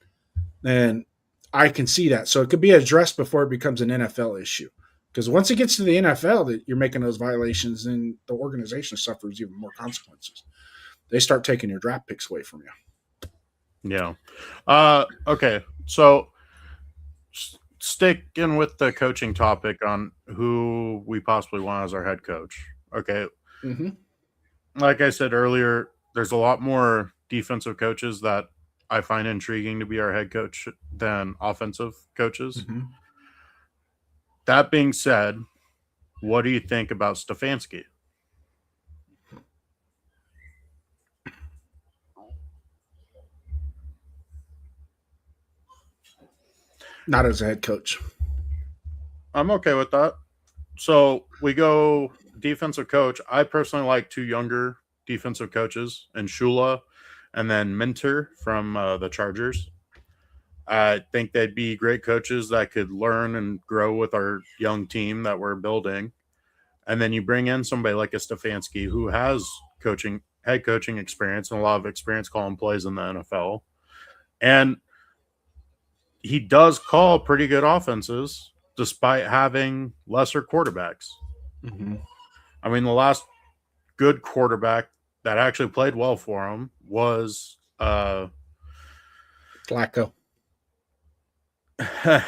then I can see that. So it could be addressed before it becomes an NFL issue. Because once it gets to the NFL that you're making those violations, then the organization suffers even more consequences. They start taking your draft picks away from you. Yeah. Okay. So sticking with the coaching topic on who we possibly want as our head coach. Okay. Mm-hmm. Like I said earlier, there's a lot more defensive coaches that I find intriguing to be our head coach than offensive coaches. Mm-hmm. That being said, what do you think about Stefanski? Not as a head coach. I'm okay with that. So we go defensive coach. I personally like two younger defensive coaches, and Shula and then Minter from the Chargers. I think they'd be great coaches that could learn and grow with our young team that we're building. And then you bring in somebody like a Stefanski who has head coaching experience and a lot of experience calling plays in the NFL. And he does call pretty good offenses despite having lesser quarterbacks. Mm-hmm. I mean, the last good quarterback that actually played well for him was Flacco. I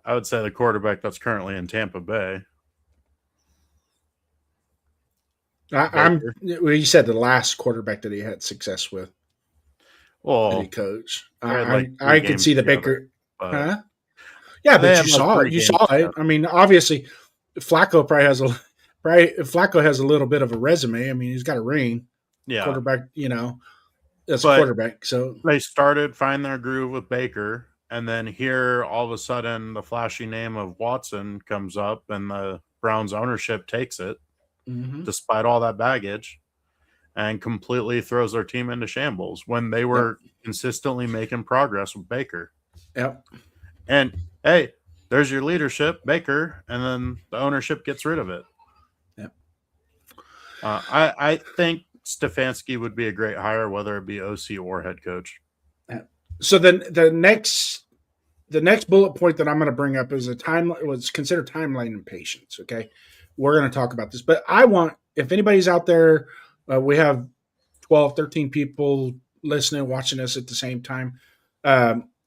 would say the quarterback that's currently in Tampa Bay. You said the last quarterback that he had success with. That he Well, coached. like I three can see the games Baker. but Huh? Yeah, They but have you like saw three it. You games saw it. together. I mean, obviously, Flacco Flacco has a little bit of a resume. I mean, he's got a ring. yeah, Quarterback, as a But- quarterback. So they started find their groove with Baker, and then here all of a sudden the flashy name of Watson comes up, and the Browns ownership takes it despite all that baggage, and completely throws their team into shambles when they were consistently making progress with Baker. Yep. And hey, there's your leadership, Baker, and then the ownership gets rid of it. Yep. I think Stefanski would be a great hire, whether it be OC or head coach. So then the next bullet point that I'm going to bring up is was consider timeline and patience. Okay, we're going to talk about this, but I want, if anybody's out there, we have 12, 13 people listening, watching us at the same time.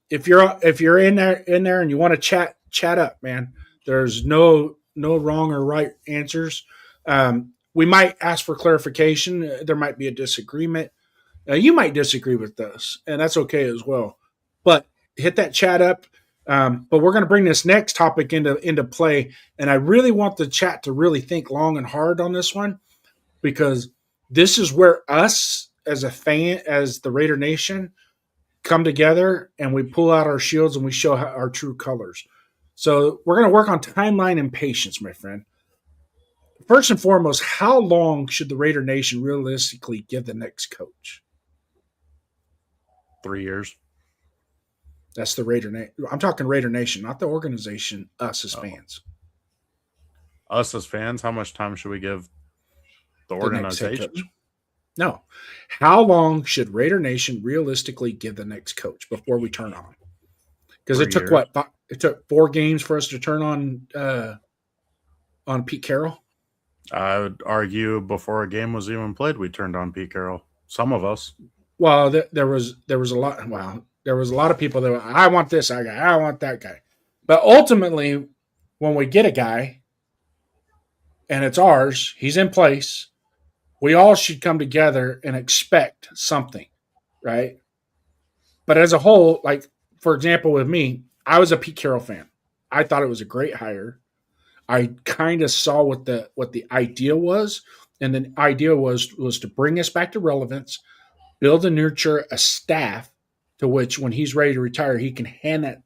If you're in there and you want to chat up, man, there's no wrong or right answers. We might ask for clarification. There might be a disagreement. You might disagree with us, and that's okay as well. But hit that chat up. But we're going to bring this next topic into play, and I really want the chat to really think long and hard on this one, because this is where us as a fan, as the Raider Nation, come together and we pull out our shields and we show our true colors. So we're going to work on timeline and patience, my friend. First and foremost, how long should the Raider Nation realistically give the next coach? 3 years. That's the Raider Nation. I'm talking Raider Nation, not the organization, us as fans. Us as fans, how much time should we give the next head organization? coach. No. How long should Raider Nation realistically give the next coach before we turn on? Because it 3 took years. it took 4 games for us to turn on Pete Carroll. I would argue before a game was even played, we turned on Pete Carroll. Some of us. Well, there was a lot. Well, there was a lot of people that were, I want this guy, I want that guy. But ultimately, when we get a guy and it's ours, he's in place, we all should come together and expect something, right? But as a whole, like, for example, with me, I was a Pete Carroll fan. I thought it was a great hire. I kind of saw what the idea was, and the idea was to bring us back to relevance, build and nurture a staff to which, when he's ready to retire, he can hand that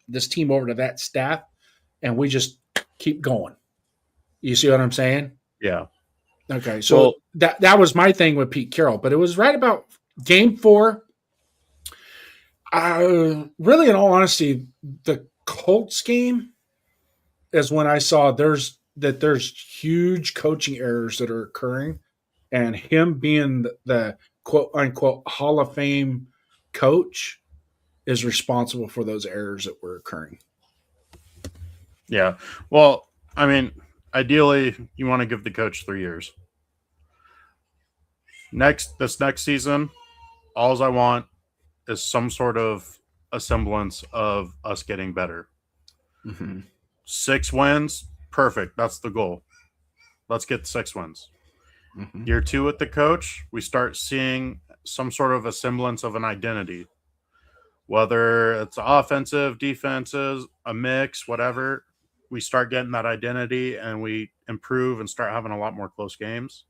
this team over to that staff, and we just keep going. You see what I'm saying? Yeah. Okay, so that was my thing with Pete Carroll, but it was right about game 4. Really, in all honesty, the Colts game is when I saw there's huge coaching errors that are occurring, and him being the quote unquote Hall of Fame coach is responsible for those errors that were occurring. Yeah. Well, I mean, ideally, you want to give the coach 3 years. This next season, all I want is some sort of a semblance of us getting better. Mm-hmm. 6 wins, perfect. That's the goal. Let's get 6 wins. Mm-hmm. Year 2 with the coach, we start seeing some sort of a semblance of an identity. Whether it's offensive, defenses, a mix, whatever, we start getting that identity and we improve and start having a lot more close games.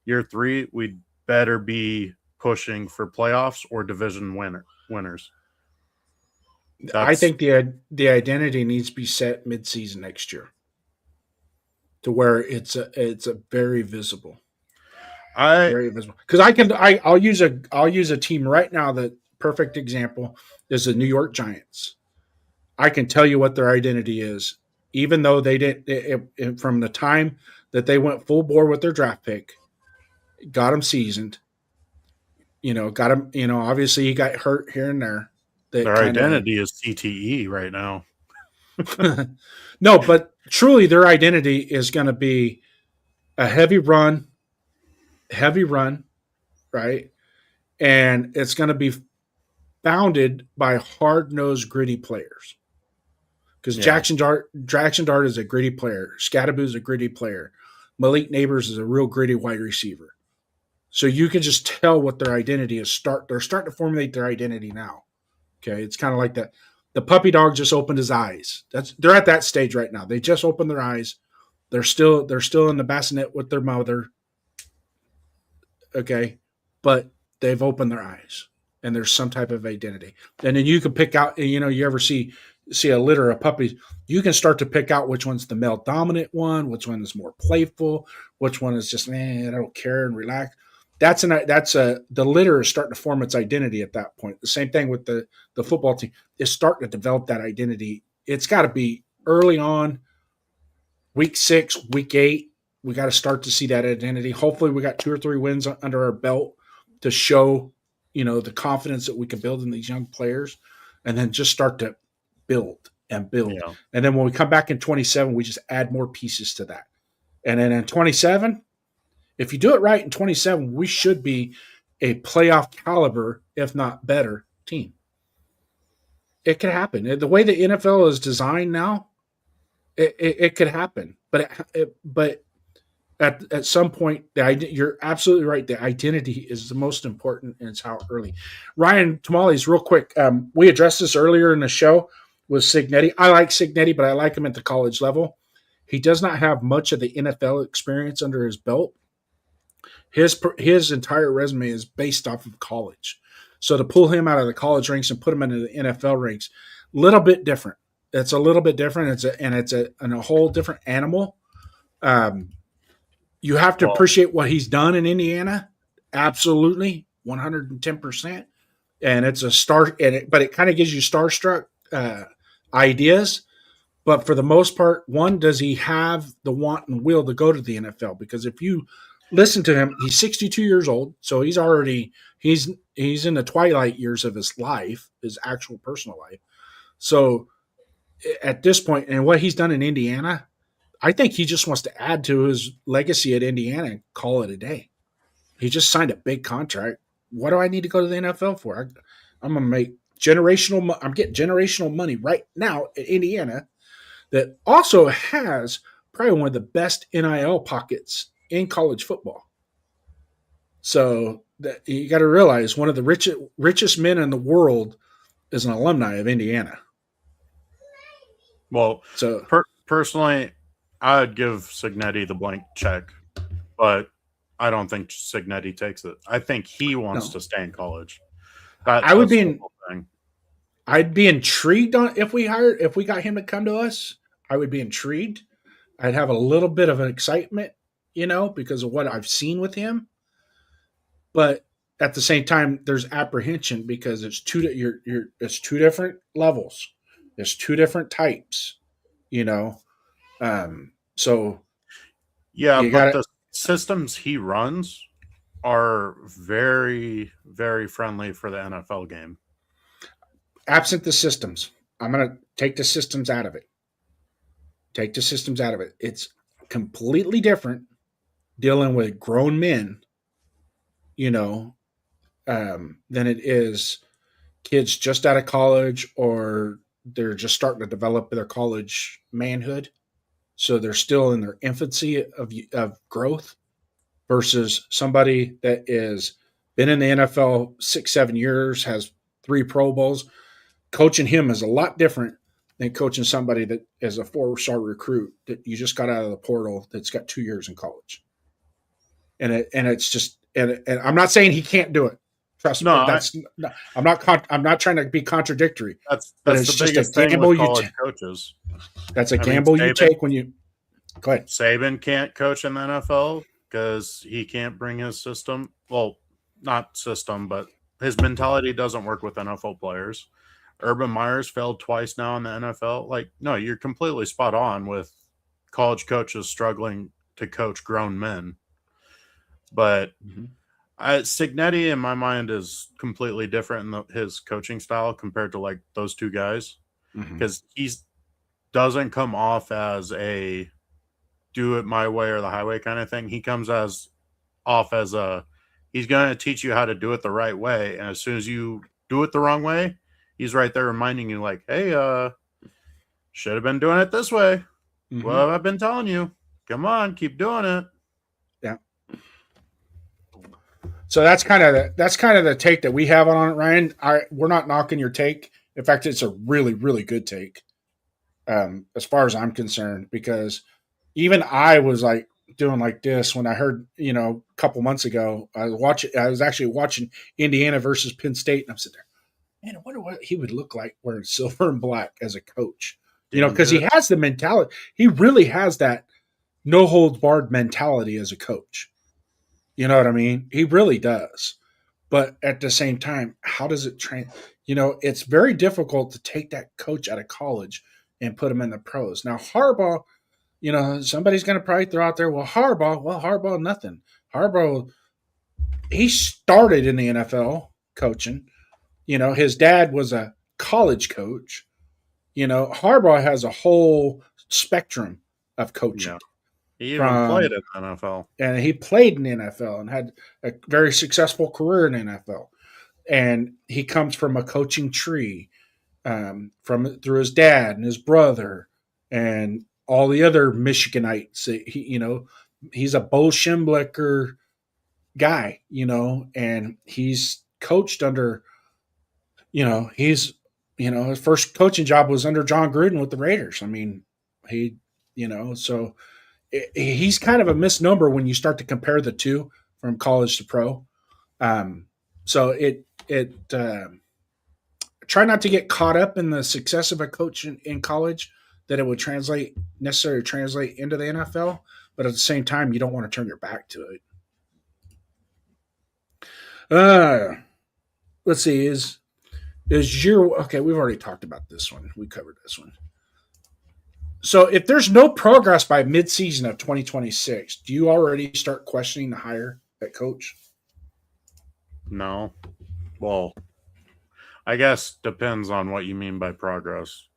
Year 3, we'd better be pushing for playoffs or division winners. I think the identity needs to be set mid-season next year, to where it's a very visible, very visible. Because I'll use a team right now. The perfect example is the New York Giants. I can tell you what their identity is, even though they didn't from the time that they went full bore with their draft pick, got them seasoned. Got him. Obviously he got hurt here and there. Their identity is CTE right now. No, but truly their identity is going to be a heavy run, right? And it's going to be founded by hard-nosed, gritty players. Because Jackson Dart is a gritty player. Scadaboo is a gritty player. Malik Neighbors is a real gritty wide receiver. So you can just tell what their identity is. They're starting to formulate their identity now. Okay, it's kind of like that. The puppy dog just opened his eyes. They're at that stage right now. They just opened their eyes. They're still in the bassinet with their mother. Okay, but they've opened their eyes, and there's some type of identity. And then you can pick out. You ever see a litter of puppies? You can start to pick out which one's the male dominant one, which one is more playful, which one is just I don't care and relax. The litter is starting to form its identity at that point. The same thing with the football team. It's starting to develop that identity. It's got to be early on, week 6, week 8. We got to start to see that identity. Hopefully we got 2 or 3 wins under our belt to show, the confidence that we can build in these young players, and then just start to build and build. Yeah. And then when we come back in 27, we just add more pieces to that. And then in 27, if you do it right in 27, we should be a playoff caliber, if not better, team. It could happen. The way the NFL is designed now, it could happen. But at some point, you're absolutely right. The identity is the most important, and it's how early. Ryan Tamales, real quick. We addressed this earlier in the show with Cignetti. I like Cignetti, but I like him at the college level. He does not have much of the NFL experience under his belt. His entire resume is based off of college. So to pull him out of the college ranks and put him into the NFL ranks, little bit different. It's a little bit different. It's a whole different animal. You have to appreciate what he's done in Indiana. Absolutely, 110%. And it's a star, but it kind of gives you starstruck ideas. But for the most part, one, does he have the want and will to go to the NFL? Because if you listen to him, he's 62 years old, so he's in the twilight years of his life, his actual personal life. So at this point, and what he's done in Indiana, I think he just wants to add to his legacy at Indiana and call it a day. He just signed a big contract. What do I need to go to the NFL for? I'm going to make I'm getting generational money right now at Indiana that also has probably one of the best NIL pockets in college football. So you got to realize one of the richest men in the world is an alumni of Indiana. Well, so personally, I'd give Cignetti the blank check, but I don't think Cignetti takes it. I think he wants to stay in college. I'd be intrigued on if we got him to come to us. I would be intrigued. I'd have a little bit of an excitement, because of what I've seen with him. But at the same time, there's apprehension because it's it's 2 different levels. There's 2 different types, So yeah, but the systems he runs are very, very friendly for the NFL game. Absent the systems, I'm going to take the systems out of it. It's completely different dealing with grown men, than it is kids just out of college or they're just starting to develop their college manhood. So they're still in their infancy of growth versus somebody that is been in the NFL 6, 7 years, has 3 Pro Bowls. Coaching him is a lot different than coaching somebody that is a 4-star recruit that you just got out of the portal that's got 2 years in college. And it's just and I'm not saying he can't do it. Trust No, me. I'm not trying to be contradictory. that's But that's it's the just a biggest thing gamble with you college coaches. That's a I mean, gamble you take when you go ahead. Saban can't coach in the NFL because he can't bring his system. Well, not system, but his mentality doesn't work with NFL players. Urban Meyer's failed twice now in the NFL. Like, no, you're completely spot on with college coaches struggling to coach grown men. But Signetti, in my mind, is completely different in his coaching style compared to like those two guys because he doesn't come off as a do it my way or the highway kind of thing. He comes off as he's going to teach you how to do it the right way. And as soon as you do it the wrong way, he's right there reminding you like, hey, should have been doing it this way. Well, I've been telling you, come on, keep doing it. Yeah. So that's kind of the take that we have on it, Ryan. We're not knocking your take. In fact, it's a really, really good take, as far as I'm concerned, because even I was like doing like this when I heard, a couple months ago, I was actually watching Indiana versus Penn State, and I'm sitting there, man, I wonder what he would look like wearing silver and black as a coach. Because he has the mentality. He really has that no holds barred mentality as a coach. You know what I mean? He really does. But at the same time, how does it train? It's very difficult to take that coach out of college and put him in the pros. Now, Harbaugh, somebody's going to probably throw out there, Harbaugh, nothing. Harbaugh, he started in the NFL coaching. His dad was a college coach. Harbaugh has a whole spectrum of coaching. Yeah. He even played in the NFL. And he played in the NFL and had a very successful career in the NFL. And he comes from a coaching tree through his dad and his brother and all the other Michiganites. He's a Bo Schembechler guy, and he's coached under, his first coaching job was under John Gruden with the Raiders. I mean, so he's kind of a misnomer when you start to compare the two from college to pro. So try not to get caught up in the success of a coach in college that it would necessarily translate into the NFL. But at the same time, you don't want to turn your back to it. Let's see. Is okay? We've already talked about this one. We covered this one. So if there's no progress by midseason of 2026, do you already start questioning the hire at coach? No. Well, I guess depends on what you mean by progress.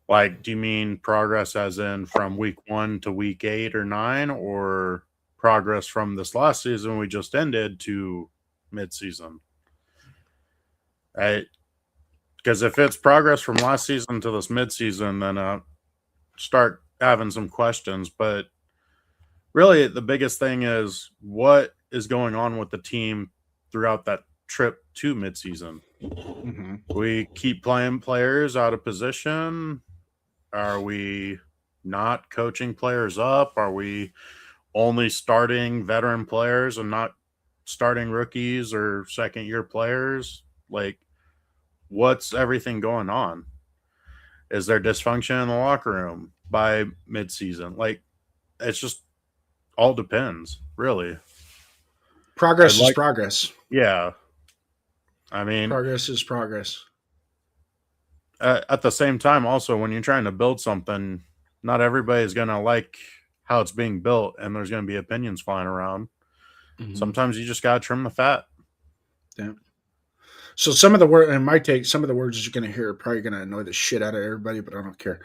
Like, do you mean progress as in from week 1 to week 8 or 9, or progress from this last season we just ended to midseason? Because if it's progress from last season to this midseason, then start having some questions. But really, the biggest thing is what is going on with the team throughout that trip to midseason. We keep playing players out of position. Are we not coaching players up? Are we only starting veteran players and not starting rookies or second-year players? Like, what's everything going on? Is there dysfunction in the locker room by midseason? Like, it's just all depends, really. Progress is progress. Yeah. I mean, progress is progress. At the same time, also, when you're trying to build something, not everybody is going to like how it's being built, and there's going to be opinions flying around. Sometimes you just got to trim the fat. Yeah. So some of the words you're going to hear are probably going to annoy the shit out of everybody, but I don't care.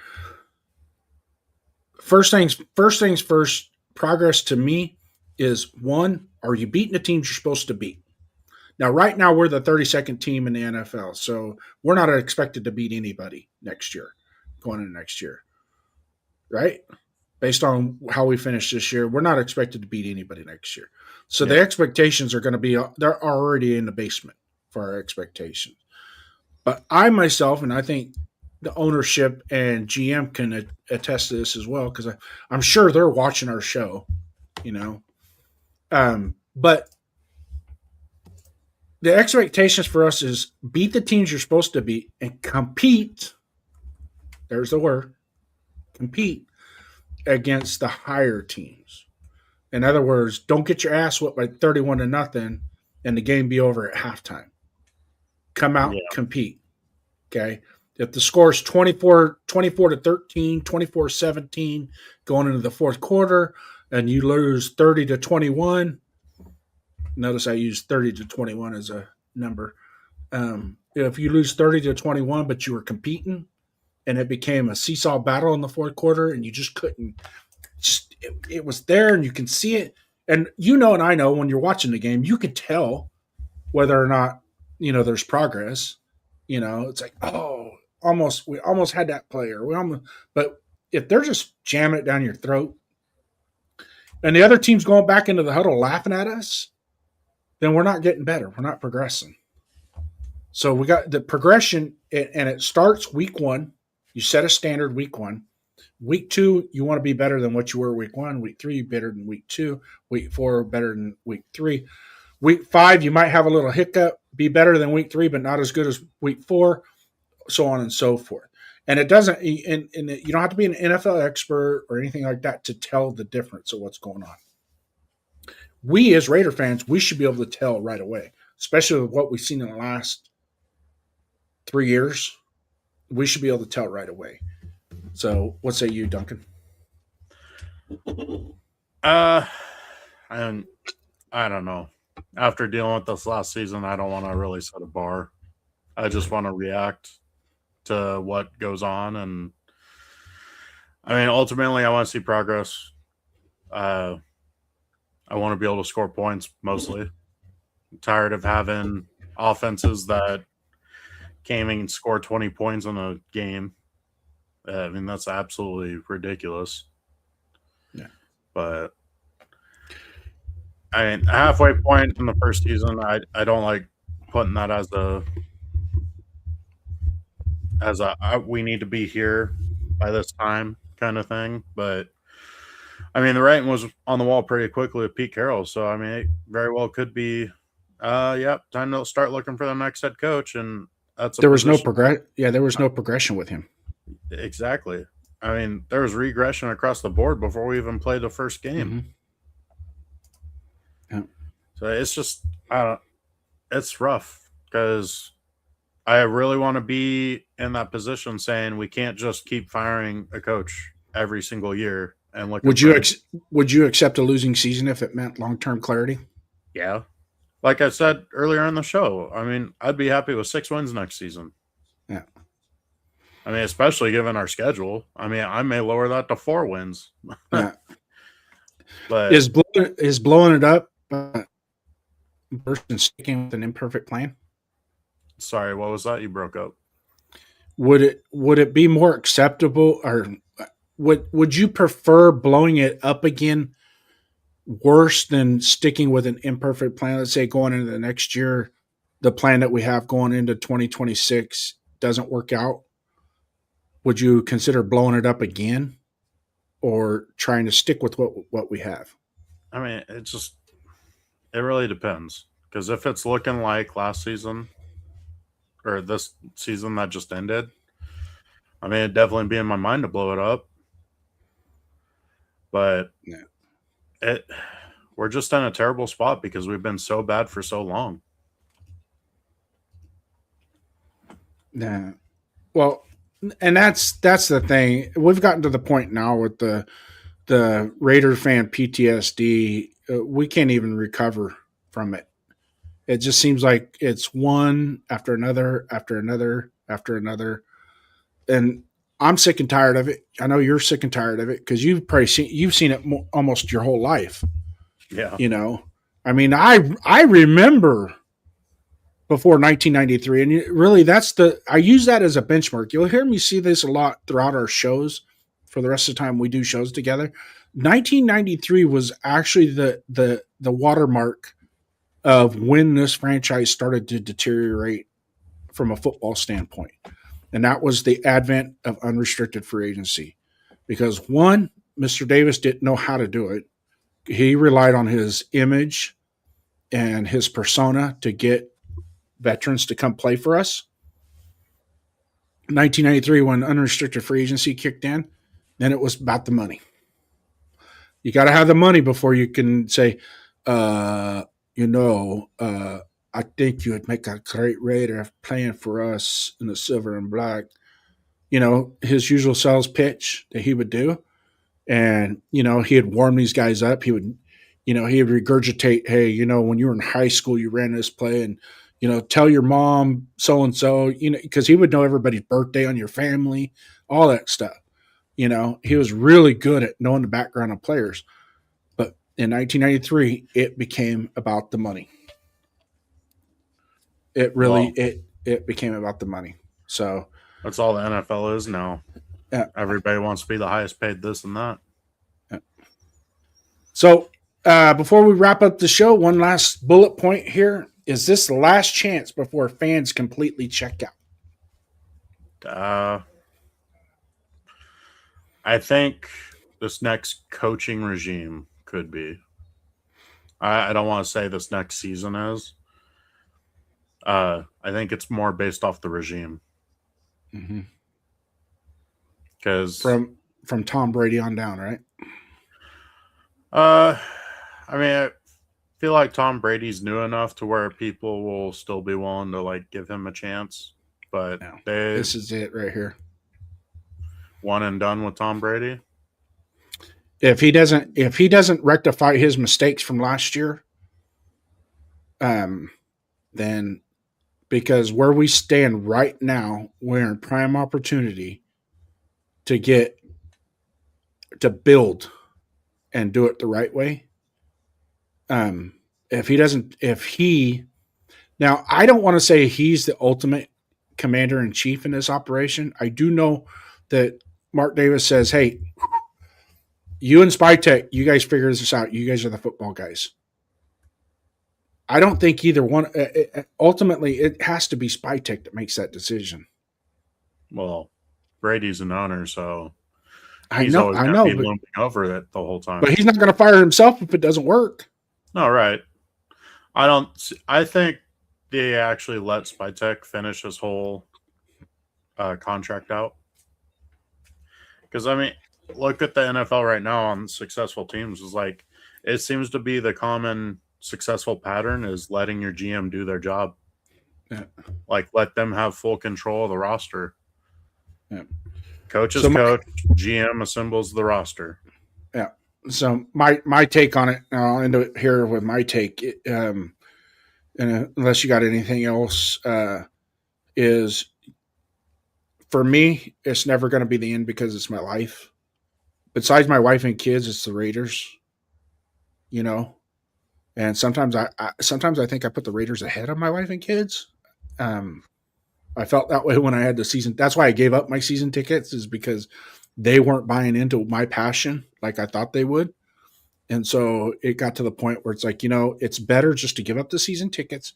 First things first, progress to me is, 1, are you beating the teams you're supposed to beat? Now, right now, we're the 32nd team in the NFL, so we're not expected to beat anybody next year, going into next year, right? Based on how we finished this year, we're not expected to beat anybody next year. So the expectations are going to be, they're already in the basement for our expectations. But I myself, and I think the ownership and GM can attest to this as well, because I'm sure they're watching our show, you know. But the expectations for us is beat the teams you're supposed to beat and compete. There's the word, compete against the higher teams. In other words, don't get your ass whipped by 31-0 and the game be over at halftime. Come out, compete. Okay. If the score is 24-13, 24-17 going into the fourth quarter, and you lose 30-21, notice I use 30-21 as a number. If you lose 30-21, but you were competing, and it became a seesaw battle in the fourth quarter, and you just couldn't. It was there, and you can see it, and and I know when you're watching the game, you could tell whether or not there's progress. It's like, oh, we almost had that player. But if they're just jamming it down your throat, and the other team's going back into the huddle laughing at us, then we're not getting better. We're not progressing. So we got the progression, and it starts week 1. You set a standard week 1. Week 2, you want to be better than what you were week 1. Week 3, better than week 2. Week 4, better than week 3. Week 5, you might have a little hiccup, be better than week 3, but not as good as week 4, so on and so forth. And it doesn't, and you don't have to be an NFL expert or anything like that to tell the difference of what's going on. We, as Raider fans, we should be able to tell right away, especially with what we've seen in the last 3 years. We should be able to tell right away. So, what say you, Duncan? I don't know. After dealing with this last season, I don't want to really set a bar. I just want to react to what goes on. And I mean, ultimately, I want to see progress. I want to be able to score points mostly. I'm tired of having offenses that came and scored 20 points in a game. I mean, that's absolutely ridiculous. Yeah. But I mean, a halfway point in the first season, I don't like putting that as we need to be here by this time kind of thing. But I mean, the writing was on the wall pretty quickly with Pete Carroll. So I mean, it very well could be, time to start looking for the next head coach. And there was no progression with him. Exactly. I mean, there was regression across the board before we even played the first game. Mm-hmm. Yeah. So it's just, it's rough because I really want to be in that position saying we can't just keep firing a coach every single year. And would you accept a losing season if it meant long-term clarity? Yeah. Like I said earlier in the show, I mean, I'd be happy with 6 wins next season. Yeah. I mean, especially given our schedule. I mean, I may lower that to 4 wins. Yeah. But is blowing it up versus sticking with an imperfect plan? Sorry, what was that? You broke up. Would it be more acceptable, or would you prefer blowing it up again worse than sticking with an imperfect plan? Let's say going into the next year, the plan that we have going into 2026 doesn't work out. Would you consider blowing it up again or trying to stick with what we have? I mean, it really depends. Because if it's looking like last season or this season that just ended, I mean, it'd definitely be in my mind to blow it up. But we're just in a terrible spot because we've been so bad for so long. Yeah. Well, and that's the thing. We've gotten to the point now with the Raider fan PTSD. We can't even recover from it. It just seems like it's one after another, after another, after another. And I'm sick and tired of it. I know you're sick and tired of it because you've seen it almost your whole life. Yeah. I mean, I remember before 1993. And really, I use that as a benchmark. You'll hear me see this a lot throughout our shows for the rest of the time we do shows together. 1993 was actually the watermark of when this franchise started to deteriorate from a football standpoint. And that was the advent of unrestricted free agency. Because one, Mr. Davis didn't know how to do it. He relied on his image and his persona to get veterans to come play for us. 1993, when unrestricted free agency kicked in, then it was about the money. You got to have the money before you can say, I think you would make a great Raider playing for us in the silver and black. His usual sales pitch that he would do. And, he had warm these guys up. He would regurgitate, hey, when you were in high school, you ran this play and, tell your mom so-and-so, because he would know everybody's birthday on your family, all that stuff. He was really good at knowing the background of players. But in 1993, it became about the money. It really, it became about the money. So that's all the NFL is now. Yeah. Everybody wants to be the highest paid this and that. Yeah. So before we wrap up the show, one last bullet point here. Is this the last chance before fans completely check out? I think this next coaching regime could be. I don't want to say this next season is. I think it's more based off the regime. Because from Tom Brady on down, right? I feel like Tom Brady's new enough to where people will still be willing to give him a chance. But this is it right here. One and done with Tom Brady. If he doesn't rectify his mistakes from last year, then because where we stand right now, we're in prime opportunity to build and do it the right way. Now I don't want to say he's the ultimate commander in chief in this operation. I do know that Mark Davis says, hey, you and Spytech, you guys figure this out. You guys are the football guys. I don't think either one. Ultimately, it has to be Spytech that makes that decision. Well, Brady's an owner, so he's always going to be looming over it the whole time. But he's not going to fire himself if it doesn't work. No, right. I think they actually let Spytech finish his whole contract out. Because, look at the NFL right now on successful teams. It seems to be the common successful pattern is letting your GM do their job. Yeah. Let them have full control of the roster. Yeah. Coach, GM assembles the roster. Yeah. So my take on it, I'll end it here with my take, and unless you got anything else, is for me, it's never going to be the end because it's my life. Besides my wife and kids, it's the Raiders, and sometimes I think I put the Raiders ahead of my wife and kids. I felt that way when I had the season. That's why I gave up my season tickets, is because they weren't buying into my passion like I thought they would. And so it got to the point where it's it's better just to give up the season tickets.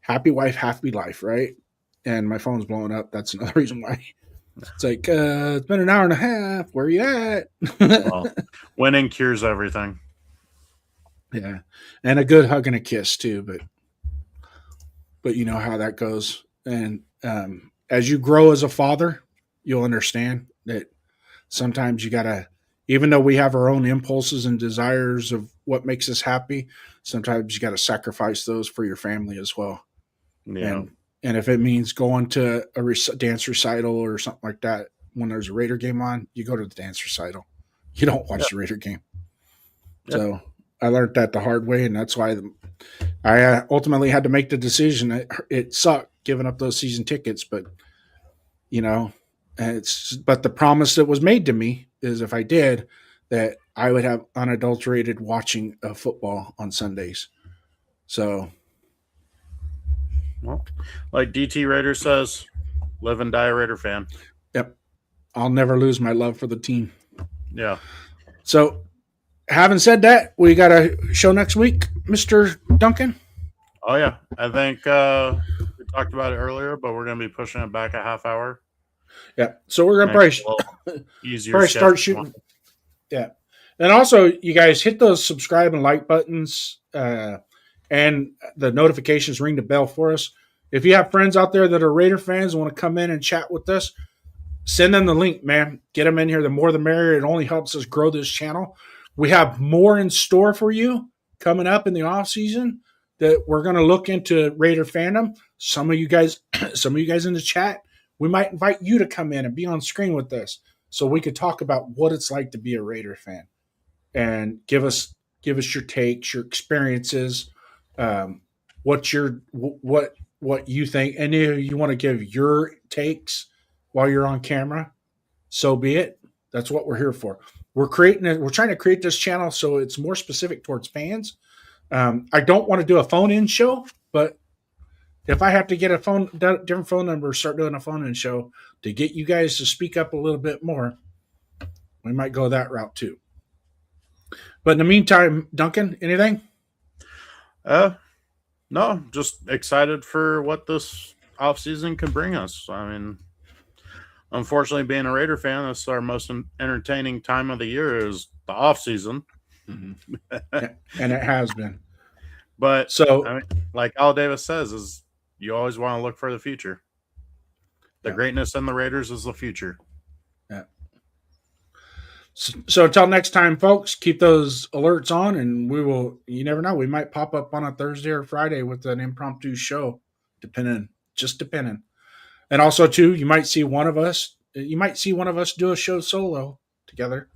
Happy wife, happy life, right? And my phone's blowing up. That's another reason why. It's it's been an hour and a half. Where are you at? Well, winning cures everything. Yeah. And a good hug and a kiss too, but you know how that goes. And as you grow as a father, you'll understand that sometimes you got to, even though we have our own impulses and desires of what makes us happy, sometimes you got to sacrifice those for your family as well. Yeah. And if it means going to a dance recital or something like that, when there's a Raider game on, you go to the dance recital. You don't watch the Raider game. Yep. So I learned that the hard way, and that's why I ultimately had to make the decision. It sucked giving up those season tickets, but but the promise that was made to me is if I did, that I would have unadulterated watching of football on Sundays. So Well, like DT Raider says, live and die a Raider fan. Yep. I'll never lose my love for the team. Yeah. So, having said that, we got a show next week, Mr. Duncan. Oh, yeah. I think we talked about it earlier, but we're going to be pushing it back a half hour. Yeah. So, we're going to probably, easier start shooting. Yeah. And also, you guys hit those subscribe and like buttons and the notifications, ring the bell for us. If you have friends out there that are Raider fans and want to come in and chat with us, send them the link, man. Get them in here. The more the merrier. It only helps us grow this channel. We have more in store for you coming up in the off season that we're going to look into Raider fandom. Some of you guys in the chat, we might invite you to come in and be on screen with us so we could talk about what it's like to be a Raider fan and give us your takes, your experiences, what you think, and if you want to give your takes while you're on camera, so be it. That's what we're here for. We're trying to create this channel so it's more specific towards fans. I don't want to do a phone-in show, but if I have to get a different phone number, start doing a phone-in show to get you guys to speak up a little bit more, we might go that route too. But in the meantime, Duncan, anything? No, just excited for what this offseason can bring us. I mean, unfortunately, being a Raider fan, that's our most entertaining time of the year is the offseason. Mm-hmm. Yeah, and it has been. But so, I mean, like Al Davis says, is you always want to look for the future. The greatness in the Raiders is the future. Yeah. So until next time, folks, keep those alerts on, and we will. You never know, we might pop up on a Thursday or Friday with an impromptu show, depending. And also, too, you might see one of us do a show solo together.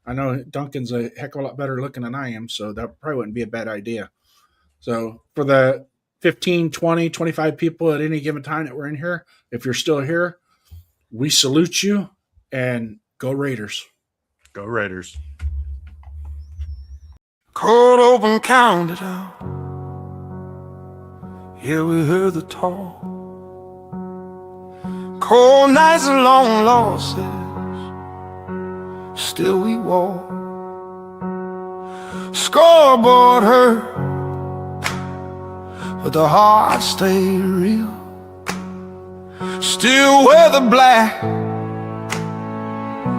I know Duncan's a heck of a lot better looking than I am, so that probably wouldn't be a bad idea. So for the 15, 20, 25 people at any given time that we're in here, if you're still here, we salute you, and go Raiders. Go Raiders. Cold open, counted out. Yeah, we heard the talk. Cold nights and long losses, still we walk. Scoreboard hurt, but the heart stayed real. Still wear the black,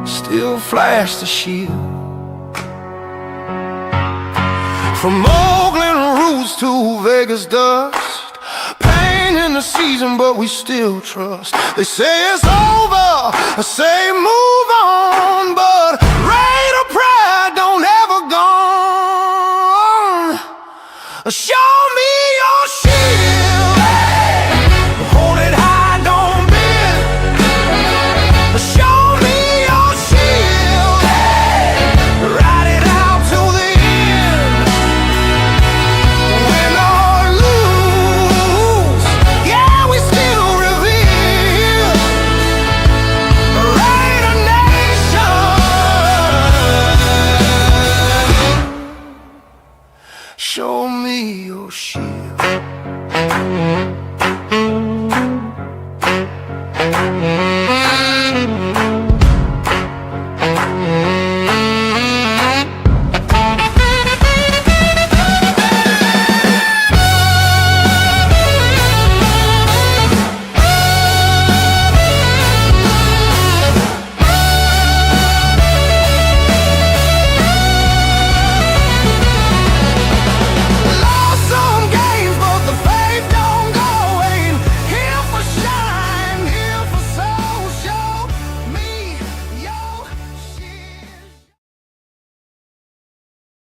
still flash the shield. From Oakland roots to Vegas dust, pain in the season, but we still trust. They say it's over, I say move on, but